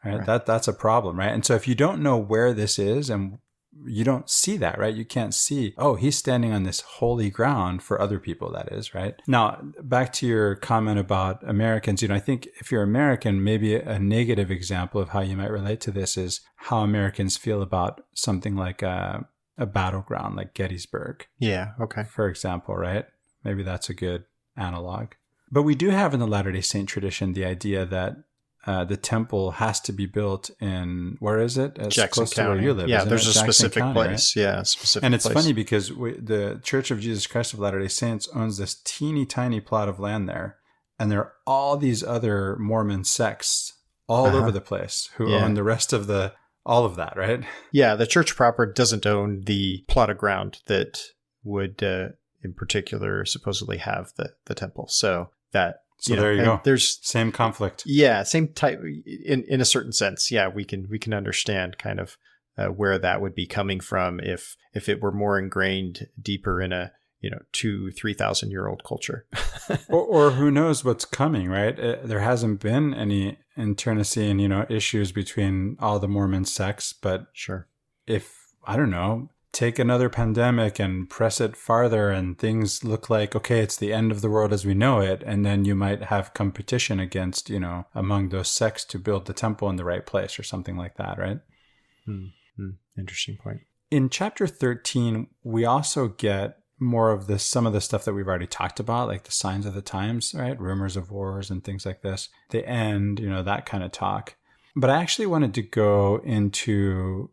right? Right. That's a problem, right? And so if you don't know where this is and you don't see that, right? You can't see, oh, he's standing on this holy ground for other people, that is, right? Now, back to your comment about Americans, I think if you're American, maybe a negative example of how you might relate to this is how Americans feel about something like a battleground like Gettysburg. Yeah, okay. For example, right? Maybe that's a good analog. But we do have in the Latter-day Saint tradition the idea that the temple has to be built in, where is it? As Jackson close County. To where you live. Yeah, there's a Jackson specific County, place. Right? Yeah, a specific And it's place. funny because the Church of Jesus Christ of Latter-day Saints owns this teeny tiny plot of land there. And there are all these other Mormon sects all over the place who own the rest of all of that, right? Yeah, the church proper doesn't own the plot of ground that would, in particular, supposedly have the temple. So that... So there you go. There's same conflict. Yeah, same type in a certain sense. Yeah, we can understand kind of where that would be coming from if it were more ingrained deeper in a 2,000-3,000 year old culture. or who knows what's coming, right? There hasn't been any internecine, issues between all the Mormon sects, but sure, if I don't know, take another pandemic and press it farther and things look like, okay, it's the end of the world as we know it. And then you might have competition against, among those sects to build the temple in the right place or something like that, right? Interesting point. In chapter 13, we also get more of some of the stuff that we've already talked about, like the signs of the times, right? Rumors of wars and things like this. The end, that kind of talk. But I actually wanted to go into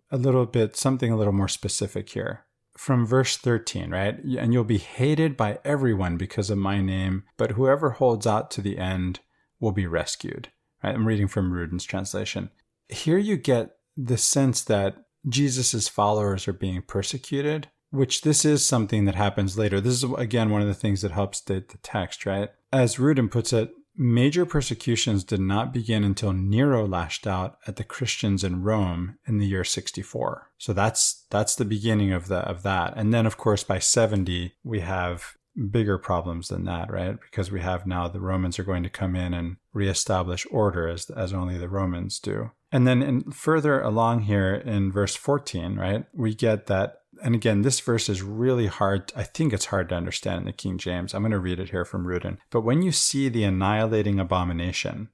something a little more specific here. From verse 13, right? And you'll be hated by everyone because of my name, but whoever holds out to the end will be rescued. Right? I'm reading from Ruden's translation. Here you get the sense that Jesus's followers are being persecuted, which this is something that happens later. This is, again, one of the things that helps date the text, right? As Ruden puts it, major persecutions did not begin until Nero lashed out at the Christians in Rome in the year 64. So that's the beginning of that. And then, of course, by 70, we have bigger problems than that, right? Because we have now the Romans are going to come in and reestablish order as only the Romans do. And then further along here in verse 14, right, we get that And again, this verse is really hard. I think it's hard to understand in the King James. I'm going to read it here from Rudin. But when you see the annihilating abomination,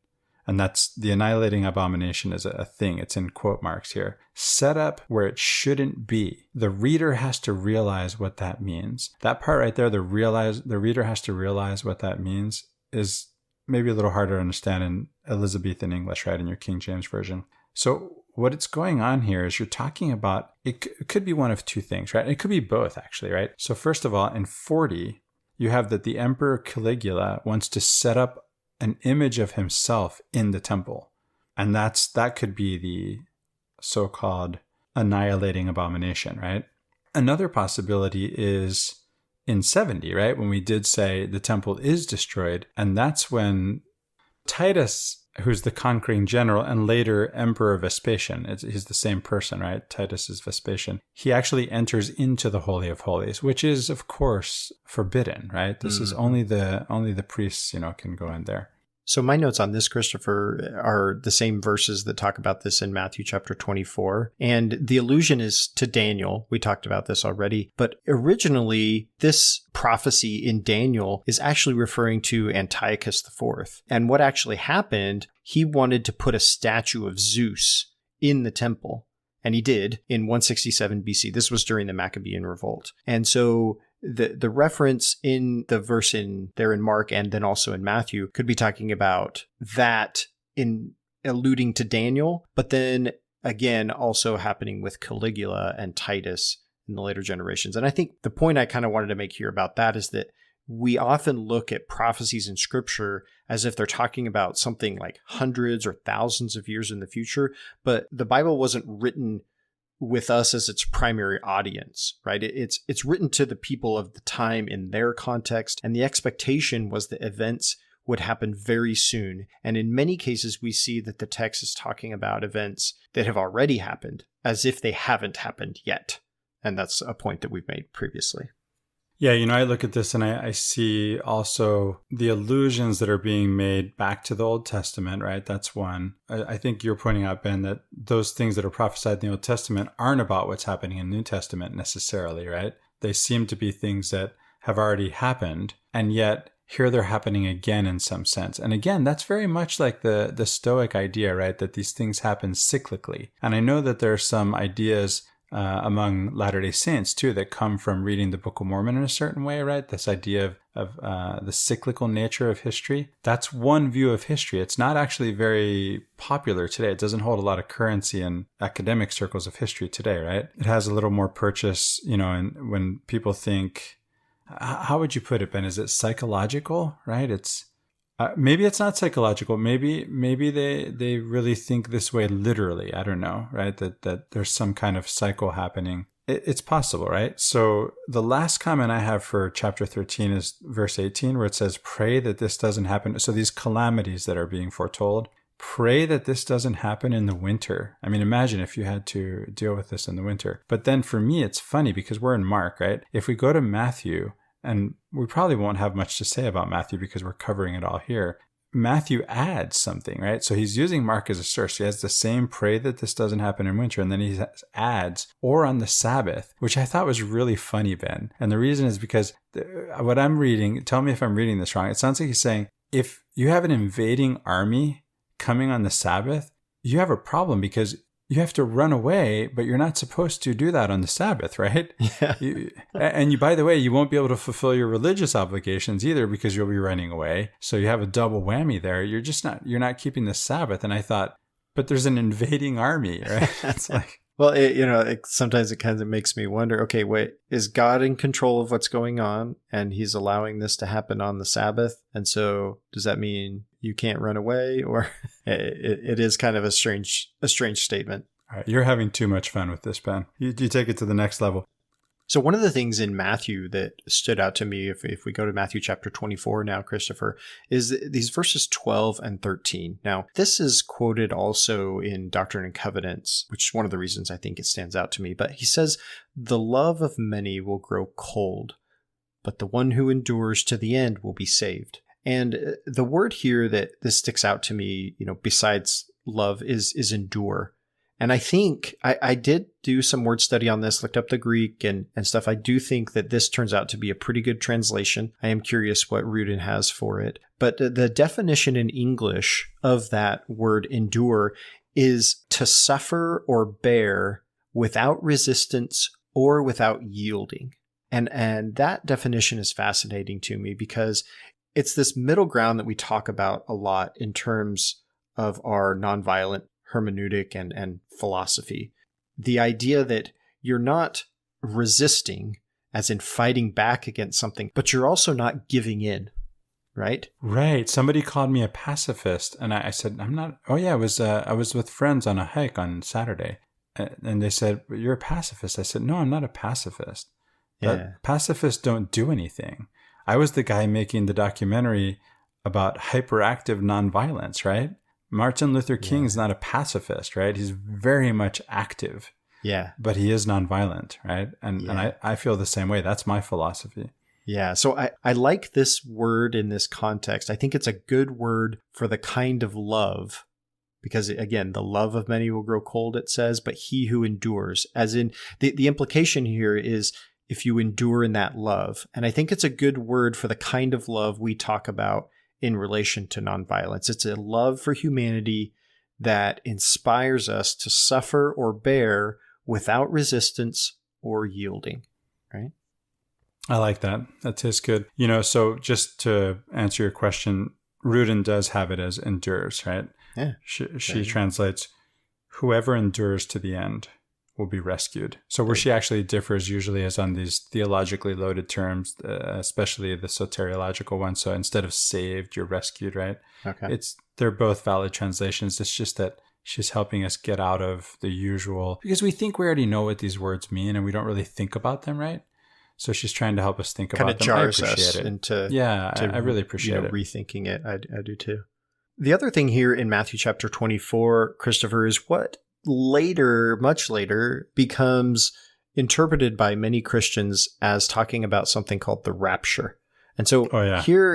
and that's the annihilating abomination is a thing. It's in quote marks here. Set up where it shouldn't be. The reader has to realize what that means. That part right there, the reader has to realize what that means, is maybe a little harder to understand in Elizabethan English, right, in your King James Version. So what it's going on here is you're talking about, it could be one of two things, right? It could be both, actually, right? So first of all, in 40, you have that the Emperor Caligula wants to set up an image of himself in the temple. And that could be the so-called annihilating abomination, right? Another possibility is in 70, right? When we did say the temple is destroyed, and that's when Titus, who's the conquering general and later Emperor Vespasian, he's the same person, right? Titus is Vespasian. He actually enters into the Holy of Holies, which is, of course, forbidden, right? This is only the priests, can go in there. So my notes on this, Christopher, are the same verses that talk about this in Matthew chapter 24. And the allusion is to Daniel. We talked about this already. But originally, this prophecy in Daniel is actually referring to Antiochus IV. And what actually happened, he wanted to put a statue of Zeus in the temple. And he did in 167 BC. This was during the Maccabean revolt. And so the reference in the verse there in Mark and then also in Matthew could be talking about that in alluding to Daniel, but then again also happening with Caligula and Titus in the later generations. And I think the point I kind of wanted to make here about that is that we often look at prophecies in Scripture as if they're talking about something like hundreds or thousands of years in the future, but the Bible wasn't written with us as its primary audience, right? It's written to the people of the time in their context, and the expectation was that events would happen very soon. And in many cases, we see that the text is talking about events that have already happened as if they haven't happened yet. And that's a point that we've made previously. Yeah, I look at this and I see also the allusions that are being made back to the Old Testament, right? That's one. I think you're pointing out, Ben, that those things that are prophesied in the Old Testament aren't about what's happening in the New Testament necessarily, right? They seem to be things that have already happened, and yet here they're happening again in some sense. And again, that's very much like the Stoic idea, right? That these things happen cyclically. And I know that there are some ideas among Latter-day Saints, too, that come from reading the Book of Mormon in a certain way, right? This idea of the cyclical nature of history. That's one view of history. It's not actually very popular today. It doesn't hold a lot of currency in academic circles of history today, right? It has a little more purchase, and when people think, how would you put it, Ben? Is it psychological, right? Maybe it's not psychological. Maybe they really think this way literally. I don't know, right? That there's some kind of cycle happening. It's possible, right? So the last comment I have for chapter 13 is verse 18, where it says, pray that this doesn't happen. So these calamities that are being foretold, pray that this doesn't happen in the winter. I mean, imagine if you had to deal with this in the winter. But then for me, it's funny because we're in Mark, right? If we go to Matthew, and we probably won't have much to say about Matthew because we're covering it all here. Matthew adds something, right? So he's using Mark as a source. He has the same pray that this doesn't happen in winter. And then he adds, or on the Sabbath, which I thought was really funny, Ben. And the reason is because what I'm reading, tell me if I'm reading this wrong. It sounds like he's saying, if you have an invading army coming on the Sabbath, you have a problem because you have to run away, but you're not supposed to do that on the Sabbath, right? Yeah. By the way, you won't be able to fulfill your religious obligations either because you'll be running away. So you have a double whammy there. You're not keeping the Sabbath. And I thought, but there's an invading army, right? It's like, well, sometimes it kind of makes me wonder, okay, wait, is God in control of what's going on and he's allowing this to happen on the Sabbath? And so does that mean you can't run away? Or it is kind of a strange statement. All right, you're having too much fun with this, Ben. You take it to the next level. So one of the things in Matthew that stood out to me, if we go to Matthew chapter 24 now, Christopher, is these verses 12 and 13. Now, this is quoted also in Doctrine and Covenants, which is one of the reasons I think it stands out to me. But he says, the love of many will grow cold, but the one who endures to the end will be saved. And the word here that this sticks out to me, besides love is endure. And I think I did do some word study on this, looked up the Greek and stuff. I do think that this turns out to be a pretty good translation. I am curious what Rudin has for it. But the definition in English of that word endure is to suffer or bear without resistance or without yielding. And that definition is fascinating to me because it's this middle ground that we talk about a lot in terms of our nonviolent hermeneutic and philosophy. The idea that you're not resisting, as in fighting back against something, but you're also not giving in, right? Right. Somebody called me a pacifist, and I said, I'm not. Oh yeah, I was with friends on a hike on Saturday, and they said, you're a pacifist. I said, no, I'm not a pacifist. Yeah. Pacifists don't do anything. I was the guy making the documentary about hyperactive nonviolence, right? Martin Luther King's not a pacifist, right? He's very much active. Yeah. But he is nonviolent, right? And I feel the same way. That's my philosophy. Yeah. So I like this word in this context. I think it's a good word for the kind of love, because again, the love of many will grow cold, it says, but he who endures, as in the implication here is if you endure in that love. And I think it's a good word for the kind of love we talk about in relation to nonviolence. It's a love for humanity that inspires us to suffer or bear without resistance or yielding, right? I like that. That tastes good. You know, so just to answer your question, Rudin does have it as endures, right? Yeah. She translates, whoever endures to the end will be rescued. So where she actually differs usually is on these theologically loaded terms, especially the soteriological ones. So instead of saved, you're rescued, right? Okay. They're both valid translations. It's just that she's helping us get out of the usual, because we think we already know what these words mean and we don't really think about them, right? So she's trying to help us think about them. Kind of jars us into I really appreciate it. Rethinking it. I do too. The other thing here in Matthew chapter 24, Christopher, is what later, much later, becomes interpreted by many Christians as talking about something called the rapture. And so here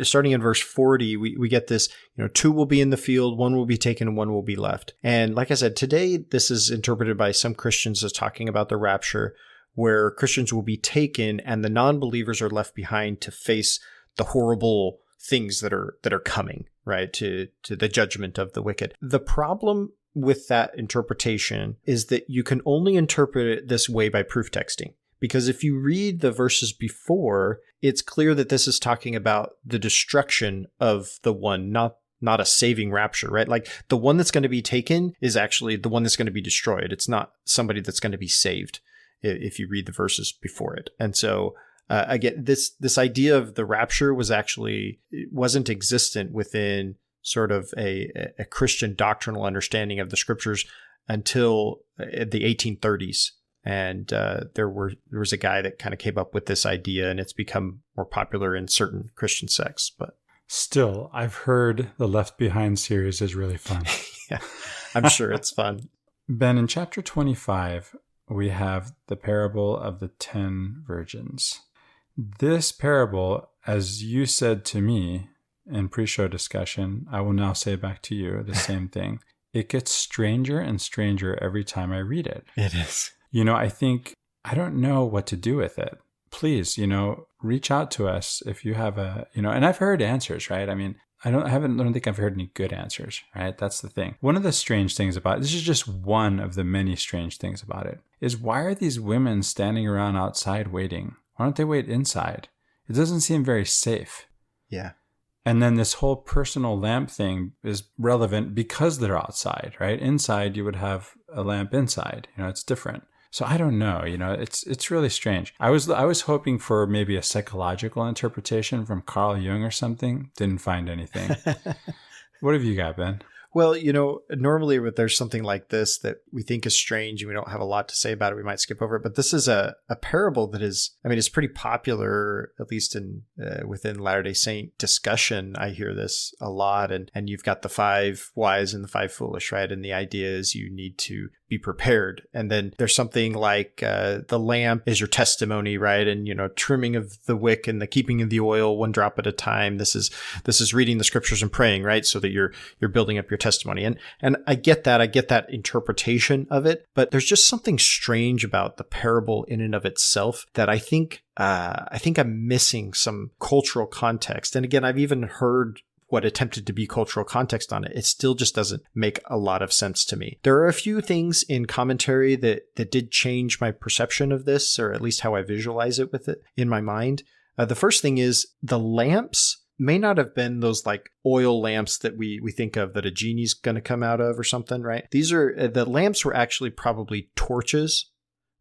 starting in verse 40, we get this, two will be in the field, one will be taken, and one will be left. And like I said, today, this is interpreted by some Christians as talking about the rapture, where Christians will be taken and the non-believers are left behind to face the horrible things that are coming, right? To the judgment of the wicked. The problem with that interpretation is that you can only interpret it this way by proof texting. Because if you read the verses before, it's clear that this is talking about the destruction of the one, not a saving rapture, right? Like the one that's going to be taken is actually the one that's going to be destroyed. It's not somebody that's going to be saved if you read the verses before it. And so again, this idea of the rapture wasn't existent within sort of a Christian doctrinal understanding of the scriptures until the 1830s. And there was a guy that kind of came up with this idea, and it's become more popular in certain Christian sects. But still, I've heard the Left Behind series is really fun. Yeah, I'm sure it's fun. Ben, in chapter 25, we have the parable of the 10 virgins. This parable, as you said to me in pre-show discussion, I will now say back to you the same thing. It gets stranger and stranger every time I read it. It is. I don't know what to do with it. Please, reach out to us if you have and I've heard answers, right? I mean, I don't think I've heard any good answers, right? That's the thing. One of the strange things about it, this is just one of the many strange things about it, is why are these women standing around outside waiting? Why don't they wait inside? It doesn't seem very safe. Yeah. And then this whole personal lamp thing is relevant because they're outside, right? Inside, you would have a lamp inside. It's different. So I don't know. It's really strange. I was hoping for maybe a psychological interpretation from Carl Jung or something. Didn't find anything. What have you got, Ben? Well, normally when there's something like this that we think is strange and we don't have a lot to say about it, we might skip over it. But this is a parable that is, it's pretty popular, at least in within Latter-day Saint discussion. I hear this a lot. And you've got the 5 wise and the 5 foolish, right? And the idea is you need to be prepared. And then there's something like the lamp is your testimony, right? And, trimming of the wick and the keeping of the oil one drop at a time. This is reading the scriptures and praying, right? So that you're building up your testimony. And I get that. I get that interpretation of it. But there's just something strange about the parable in and of itself that I think I'm missing some cultural context. And again, I've even heard what attempted to be cultural context on it. It still just doesn't make a lot of sense to me. There are a few things in commentary that did change my perception of this, or at least how I visualize it with it in my mind. The first thing is the lamps may not have been those like oil lamps that we think of that a genie's going to come out of or something, right? The lamps were actually probably torches,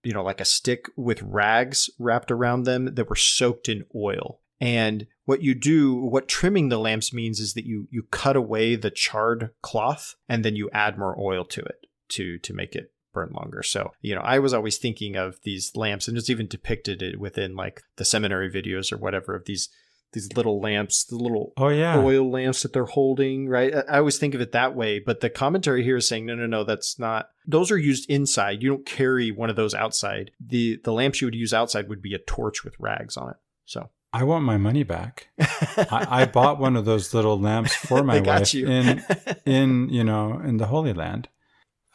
like a stick with rags wrapped around them that were soaked in oil. And what trimming the lamps means is that you cut away the charred cloth and then you add more oil to it to make it burn longer. So, I was always thinking of these lamps, and it's even depicted it within like the seminary videos or whatever of these little lamps, the little oil lamps that they're holding, right? I always think of it that way, but the commentary here is saying, no, that's not. Those are used inside. You don't carry one of those outside. The lamps you would use outside would be a torch with rags on it. So I want my money back. I bought one of those little lamps for my wife in the Holy Land.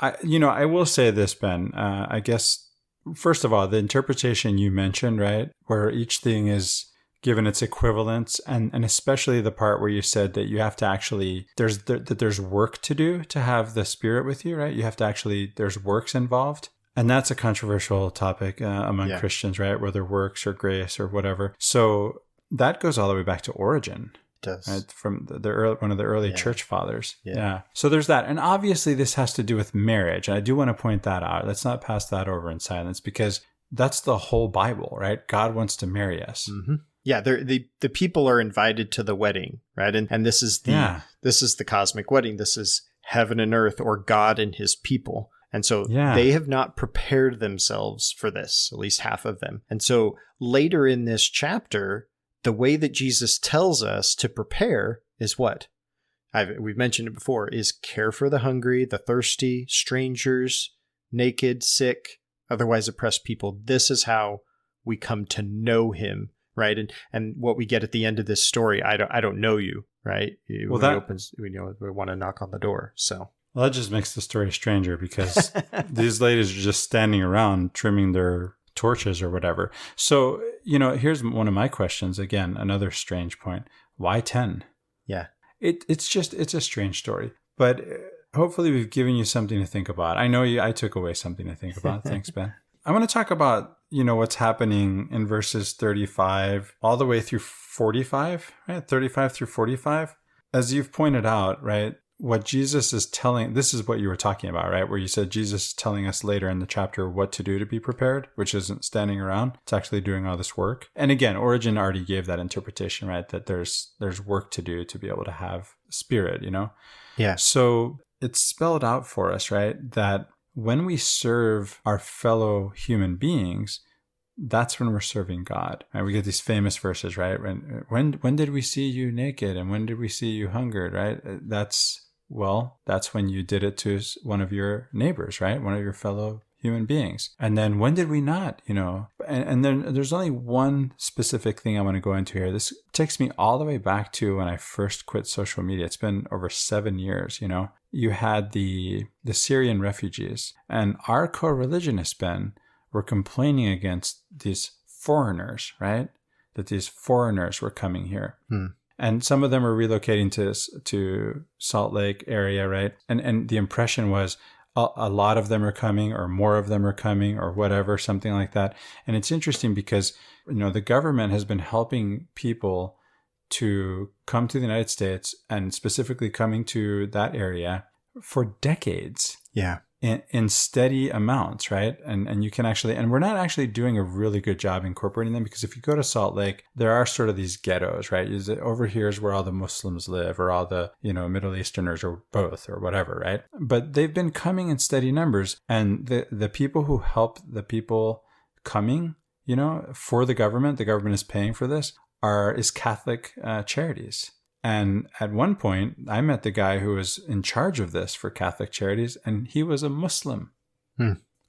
I will say this, Ben. I guess, first of all, the interpretation you mentioned, right, where each thing is given its equivalence, and especially the part where you said that you have to actually, there's work to do to have the Spirit with you, right? You have to actually, there's works involved. And that's a controversial topic among Christians, right? Whether works or grace or whatever. So that goes all the way back to Origen. It does. Right? From one of the early church fathers. Yeah. So there's that. And obviously this has to do with marriage. And I do want to point that out. Let's not pass that over in silence, because that's the whole Bible, right? God wants to marry us. Mm-hmm. Yeah, the people are invited to the wedding, right? And this is the cosmic wedding. This is heaven and earth, or God and his people. And so they have not prepared themselves for this, at least half of them. And so later in this chapter, the way that Jesus tells us to prepare is what? We've mentioned it before, is care for the hungry, the thirsty, strangers, naked, sick, otherwise oppressed people. This is how we come to know him, right? And what we get at the end of this story, I don't know you, right? When it opens, we want to knock on the door, so... Well, that just makes the story stranger, because these ladies are just standing around trimming their torches or whatever. So, here's one of my questions. Again, another strange point. Why 10? Yeah. It's a strange story, but hopefully we've given you something to think about. I know I took away something to think about. Thanks, Ben. I want to talk about, what's happening in verses 35 all the way through 45, right? 35 through 45. As you've pointed out, right? What Jesus is telling, this is what you were talking about, right? Where you said Jesus is telling us later in the chapter what to do to be prepared, which isn't standing around. It's actually doing all this work. And again, Origen already gave that interpretation, right? That there's work to do to be able to have Spirit, Yeah. So it's spelled out for us, right? That when we serve our fellow human beings, that's when we're serving God. Right? We get these famous verses, right? When did we see you naked, and when did we see you hungered, right? That's when you did it to one of your neighbors, right? One of your fellow human beings. And then when did we not, and then there's only one specific thing I want to go into here. This takes me all the way back to when I first quit social media. It's been over 7 years, You had the Syrian refugees, and our co-religionists, Ben, were complaining against these foreigners, right? That these foreigners were coming here. And some of them are relocating to Salt Lake area, right? And the impression was a lot of them are coming, or more of them are coming, or whatever, something like that. And it's interesting because, the government has been helping people to come to the United States, and specifically coming to that area for decades. Yeah. In steady amounts, right? And you can actually, and we're not actually doing a really good job incorporating them, because if you go to Salt Lake, there are sort of these ghettos, right? Over here is where all the Muslims live, or all the, Middle Easterners, or both, or whatever, right? But they've been coming in steady numbers, and the people who help the people coming, for the government is paying for this, is Catholic charities. And at one point, I met the guy who was in charge of this for Catholic Charities, and he was a Muslim.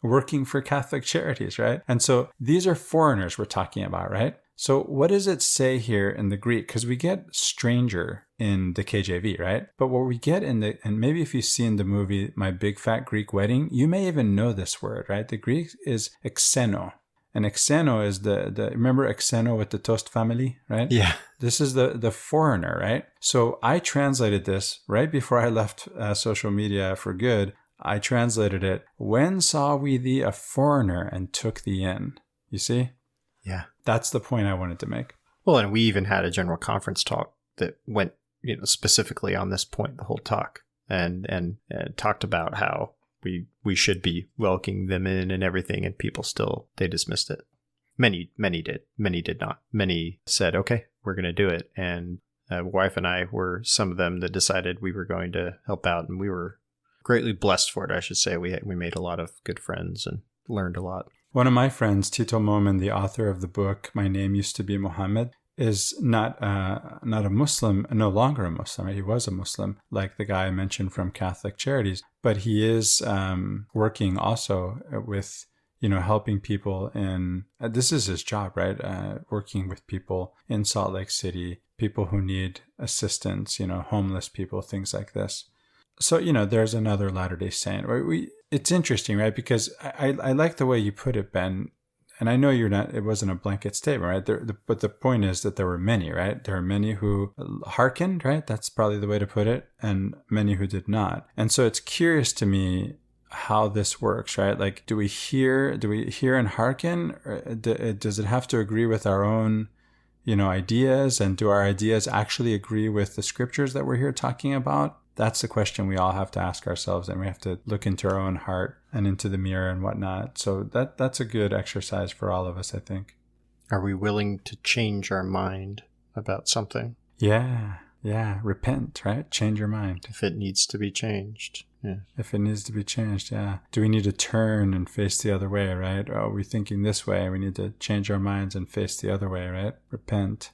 working for Catholic Charities, right? And so these are foreigners we're talking about, right? So what does it say here in the Greek? Because we get stranger in the KJV, right? But what we get and maybe if you've seen the movie My Big Fat Greek Wedding, you may even know this word, right? The Greek is exeno. And exeno is remember exeno with the Toast family, right? Yeah. This is the foreigner, right? So I translated this right before I left social media for good. I translated it, when saw we thee a foreigner and took thee in? You see? Yeah. That's the point I wanted to make. Well, and we even had a general conference talk that went, specifically on this point, the whole talk, and talked about how we should be welcoming them in and everything, and people still, they dismissed it. Many did. Many did not. Many said, okay, we're going to do it. And wife and I were some of them that decided we were going to help out, and we were greatly blessed for it, I should say. We made a lot of good friends and learned a lot. One of my friends, Tito Momin, the author of the book My Name Used to Be Muhammad, is not a Muslim, no longer a Muslim. Right? He was a Muslim, like the guy I mentioned from Catholic Charities, but he is working also with, helping people in, this is his job, right? Working with people in Salt Lake City, people who need assistance, homeless people, things like this. So, there's another Latter-day Saint. It's interesting, right? Because I like the way you put it, Ben. And I know it wasn't a blanket statement, right? But the point is that there were many, right? There are many who hearkened, right? That's probably the way to put it. And many who did not. And so it's curious to me how this works, right? Like, do we hear and hearken? Or does it have to agree with our own, ideas? And do our ideas actually agree with the scriptures that we're here talking about? That's the question we all have to ask ourselves, and we have to look into our own heart and into the mirror and whatnot. So that's a good exercise for all of us, I think. Are we willing to change our mind about something? Yeah. Repent, right? Change your mind. If it needs to be changed. Yeah. If it needs to be changed, yeah. Do we need to turn and face the other way, right? Or are we thinking this way? We need to change our minds and face the other way, right? Repent.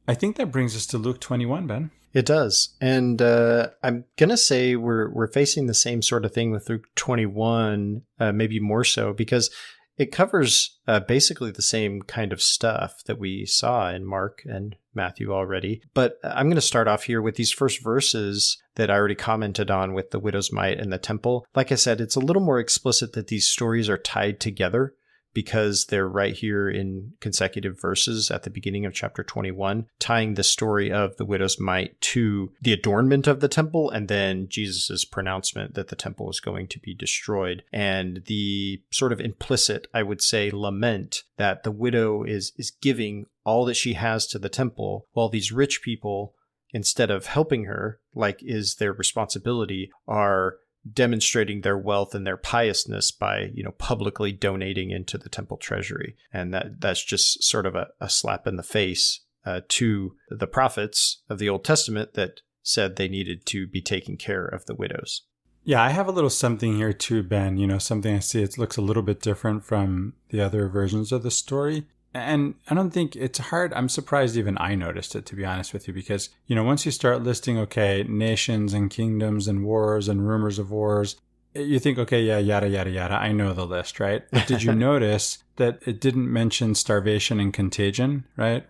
I think that brings us to Luke 21, Ben. It does. And I'm going to say we're facing the same sort of thing with Luke 21, maybe more so, because it covers basically the same kind of stuff that we saw in Mark and Matthew already. But I'm going to start off here with these first verses that I already commented on with the widow's mite and the temple. Like I said, it's a little more explicit that these stories are tied together, because they're right here in consecutive verses at the beginning of chapter 21, tying the story of the widow's mite to the adornment of the temple and then Jesus's pronouncement that the temple is going to be destroyed, and the sort of implicit, I would say, lament that the widow is giving all that she has to the temple, while these rich people, instead of helping her, like is their responsibility, are demonstrating their wealth and their piousness by, publicly donating into the temple treasury. And that's just sort of a slap in the face to the prophets of the Old Testament that said they needed to be taking care of the widows. Yeah, I have a little something here too, Ben. Something I see, it looks a little bit different from the other versions of the story. And I don't think it's hard. I'm surprised even I noticed it, to be honest with you, because, once you start listing, okay, nations and kingdoms and wars and rumors of wars, you think, okay, yeah, yada, yada, yada. I know the list, right? But did you notice that it didn't mention starvation and contagion, right?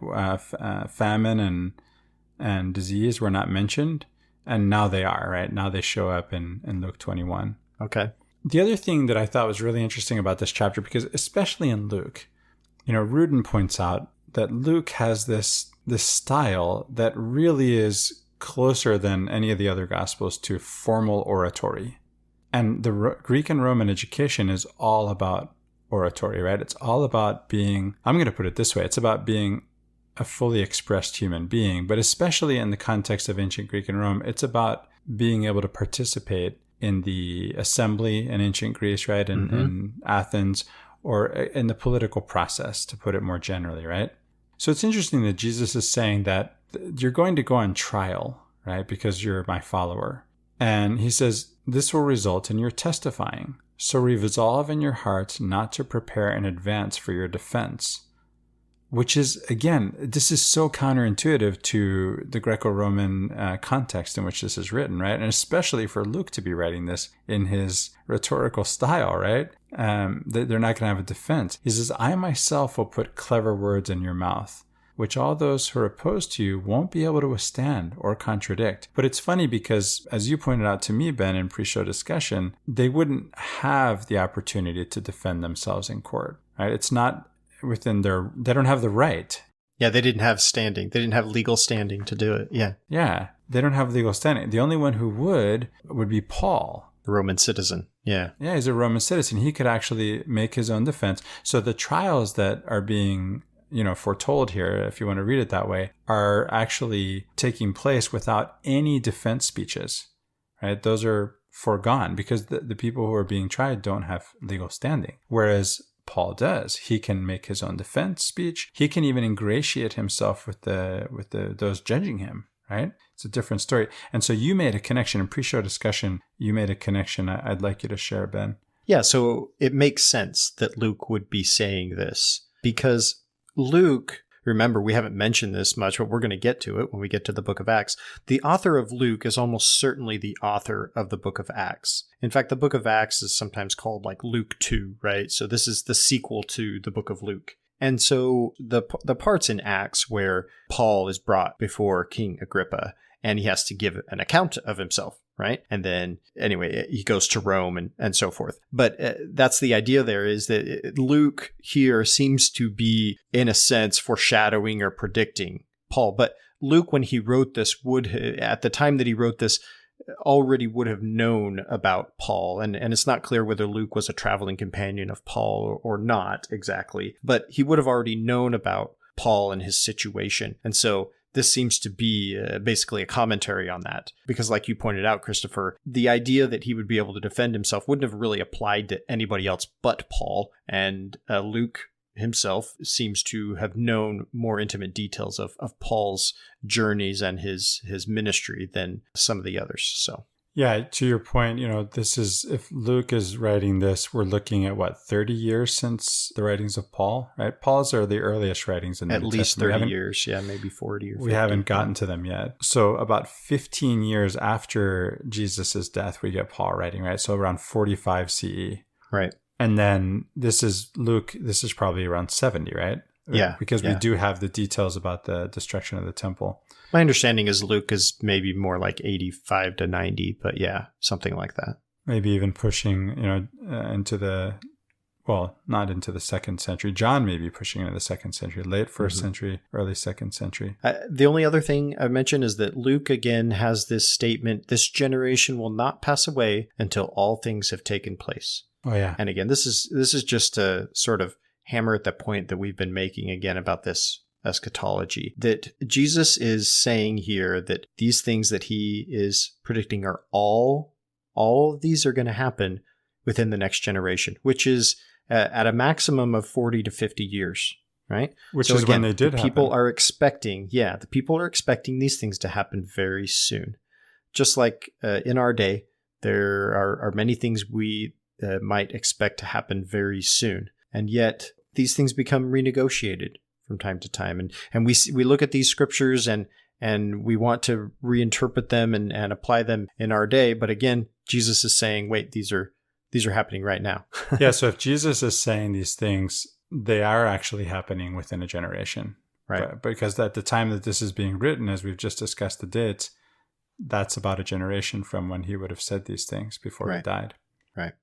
Famine and disease were not mentioned. And now they are, right? Now they show up in Luke 21. Okay. The other thing that I thought was really interesting about this chapter, because especially in Luke, Rudin points out that Luke has this style that really is closer than any of the other Gospels to formal oratory. And the Greek and Roman education is all about oratory, right? It's all about being, I'm going to put it this way, it's about being a fully expressed human being, but especially in the context of ancient Greek and Rome, it's about being able to participate in the assembly in ancient Greece, right? In Athens, or in the political process, to put it more generally, right? So it's interesting that Jesus is saying that you're going to go on trial, right? Because you're my follower. And he says, this will result in your testifying. So resolve in your hearts not to prepare in advance for your defense. which is, again, this is so counterintuitive to the Greco-Roman context in which this is written, right? And especially for Luke to be writing this in his rhetorical style, right? They're not going to have a defense. He says, I myself will put clever words in your mouth, which all those who are opposed to you won't be able to withstand or contradict. But it's funny because, as you pointed out to me, Ben, in pre-show discussion, they wouldn't have the opportunity to defend themselves in court, right? It's not within they don't have the right. Yeah, they didn't have standing. They didn't have legal standing to do it. Yeah. Yeah, they don't have legal standing. The only one who would be Paul. The Roman citizen. Yeah. Yeah, he's a Roman citizen. He could actually make his own defense. So the trials that are being foretold here, if you want to read it that way, are actually taking place without any defense speeches, right? Those are foregone because the people who are being tried don't have legal standing. Whereas Paul does. He can make his own defense speech. He can even ingratiate himself with those judging him, right? It's a different story. And so you made a connection in pre-show discussion. You made a connection I'd like you to share, Ben. Yeah, so it makes sense that Luke would be saying this because Luke, remember, we haven't mentioned this much, but we're going to get to it when we get to the book of Acts. The author of Luke is almost certainly the author of the book of Acts. In fact, the book of Acts is sometimes called like Luke 2, right? So this is the sequel to the book of Luke. And so the parts in Acts where Paul is brought before King Agrippa and he has to give an account of himself, right? And then, anyway, he goes to Rome and so forth. But that's the idea there, is that Luke here seems to be, in a sense, foreshadowing or predicting Paul. But Luke, when he wrote this, at the time that he wrote this, already would have known about Paul. And it's not clear whether Luke was a traveling companion of Paul or not exactly. But he would have already known about Paul and his situation. And so this seems to be basically a commentary on that. Because like you pointed out, Christopher, the idea that he would be able to defend himself wouldn't have really applied to anybody else but Paul. And Luke himself seems to have known more intimate details of Paul's journeys and his ministry than some of the others. So yeah, to your point, this is, if Luke is writing this, we're looking at 30 years since the writings of Paul, right? Paul's are the earliest writings in the New least Testament. 30 years. Yeah, maybe 40 or 50. We haven't gotten to them yet. So about 15 years after Jesus's death, we get Paul writing, right? So around 45 CE. Right. And then this is probably around 70, right? Yeah. Because we do have the details about the destruction of the temple. My understanding is Luke is maybe more like 85 to 90, but yeah, something like that. Maybe even pushing, into not into the second century. John may be pushing into the second century, late first century, early second century. The only other thing I mentioned is that Luke again has this statement, this generation will not pass away until all things have taken place. Oh yeah. And again, this is just to sort of hammer at the point that we've been making again about this eschatology, that Jesus is saying here that these things that he is predicting are all of these are going to happen within the next generation, which is at a maximum of 40 to 50 years, right? Which is when they did happen. People are expecting, the people are expecting these things to happen very soon. Just like in our day, there are many things we might expect to happen very soon. And yet these things become renegotiated from time to time. And we look at these scriptures and we want to reinterpret them and apply them in our day. But again, Jesus is saying, wait, these are happening right now. Yeah. So if Jesus is saying these things, they are actually happening within a generation. Right. Because at the time that this is being written, as we've just discussed the dates, that's about a generation from when he would have said these things before he died. Right.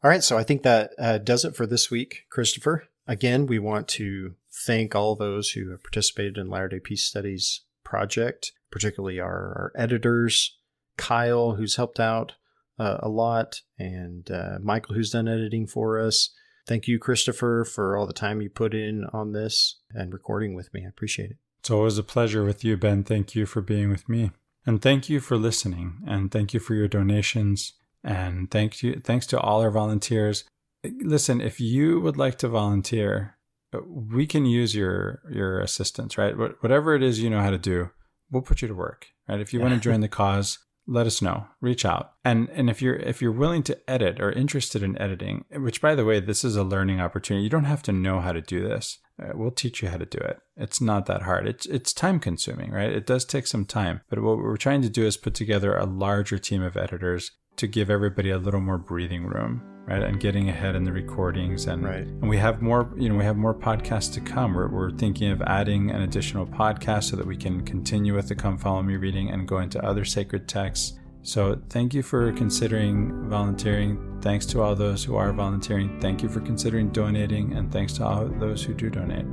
All right. So I think that does it for this week, Christopher. Again, we want to thank all those who have participated in Latter-day Peace Studies project, particularly our editors, Kyle, who's helped out a lot, and Michael, who's done editing for us. Thank you, Christopher, for all the time you put in on this and recording with me. I appreciate it. It's always a pleasure with you, Ben. Thank you for being with me. And thank you for listening. And thank you for your donations. And thanks to all our volunteers. Listen, if you would like to volunteer, we can use your assistance, right? Whatever it is you know how to do, we'll put you to work, right? If you want to join the cause, let us know. Reach out. And if you're willing to edit or interested in editing, which by the way, this is a learning opportunity. You don't have to know how to do this. we'll teach you how to do it. It's not that hard. It's time consuming, right? It does take some time. But what we're trying to do is put together a larger team of editors to give everybody a little more breathing room, right? And getting ahead in the recordings. And we have more, we have more podcasts to come. We're thinking of adding an additional podcast so that we can continue with the Come Follow Me reading and go into other sacred texts. So thank you for considering volunteering. Thanks to all those who are volunteering. Thank you for considering donating. And thanks to all those who do donate.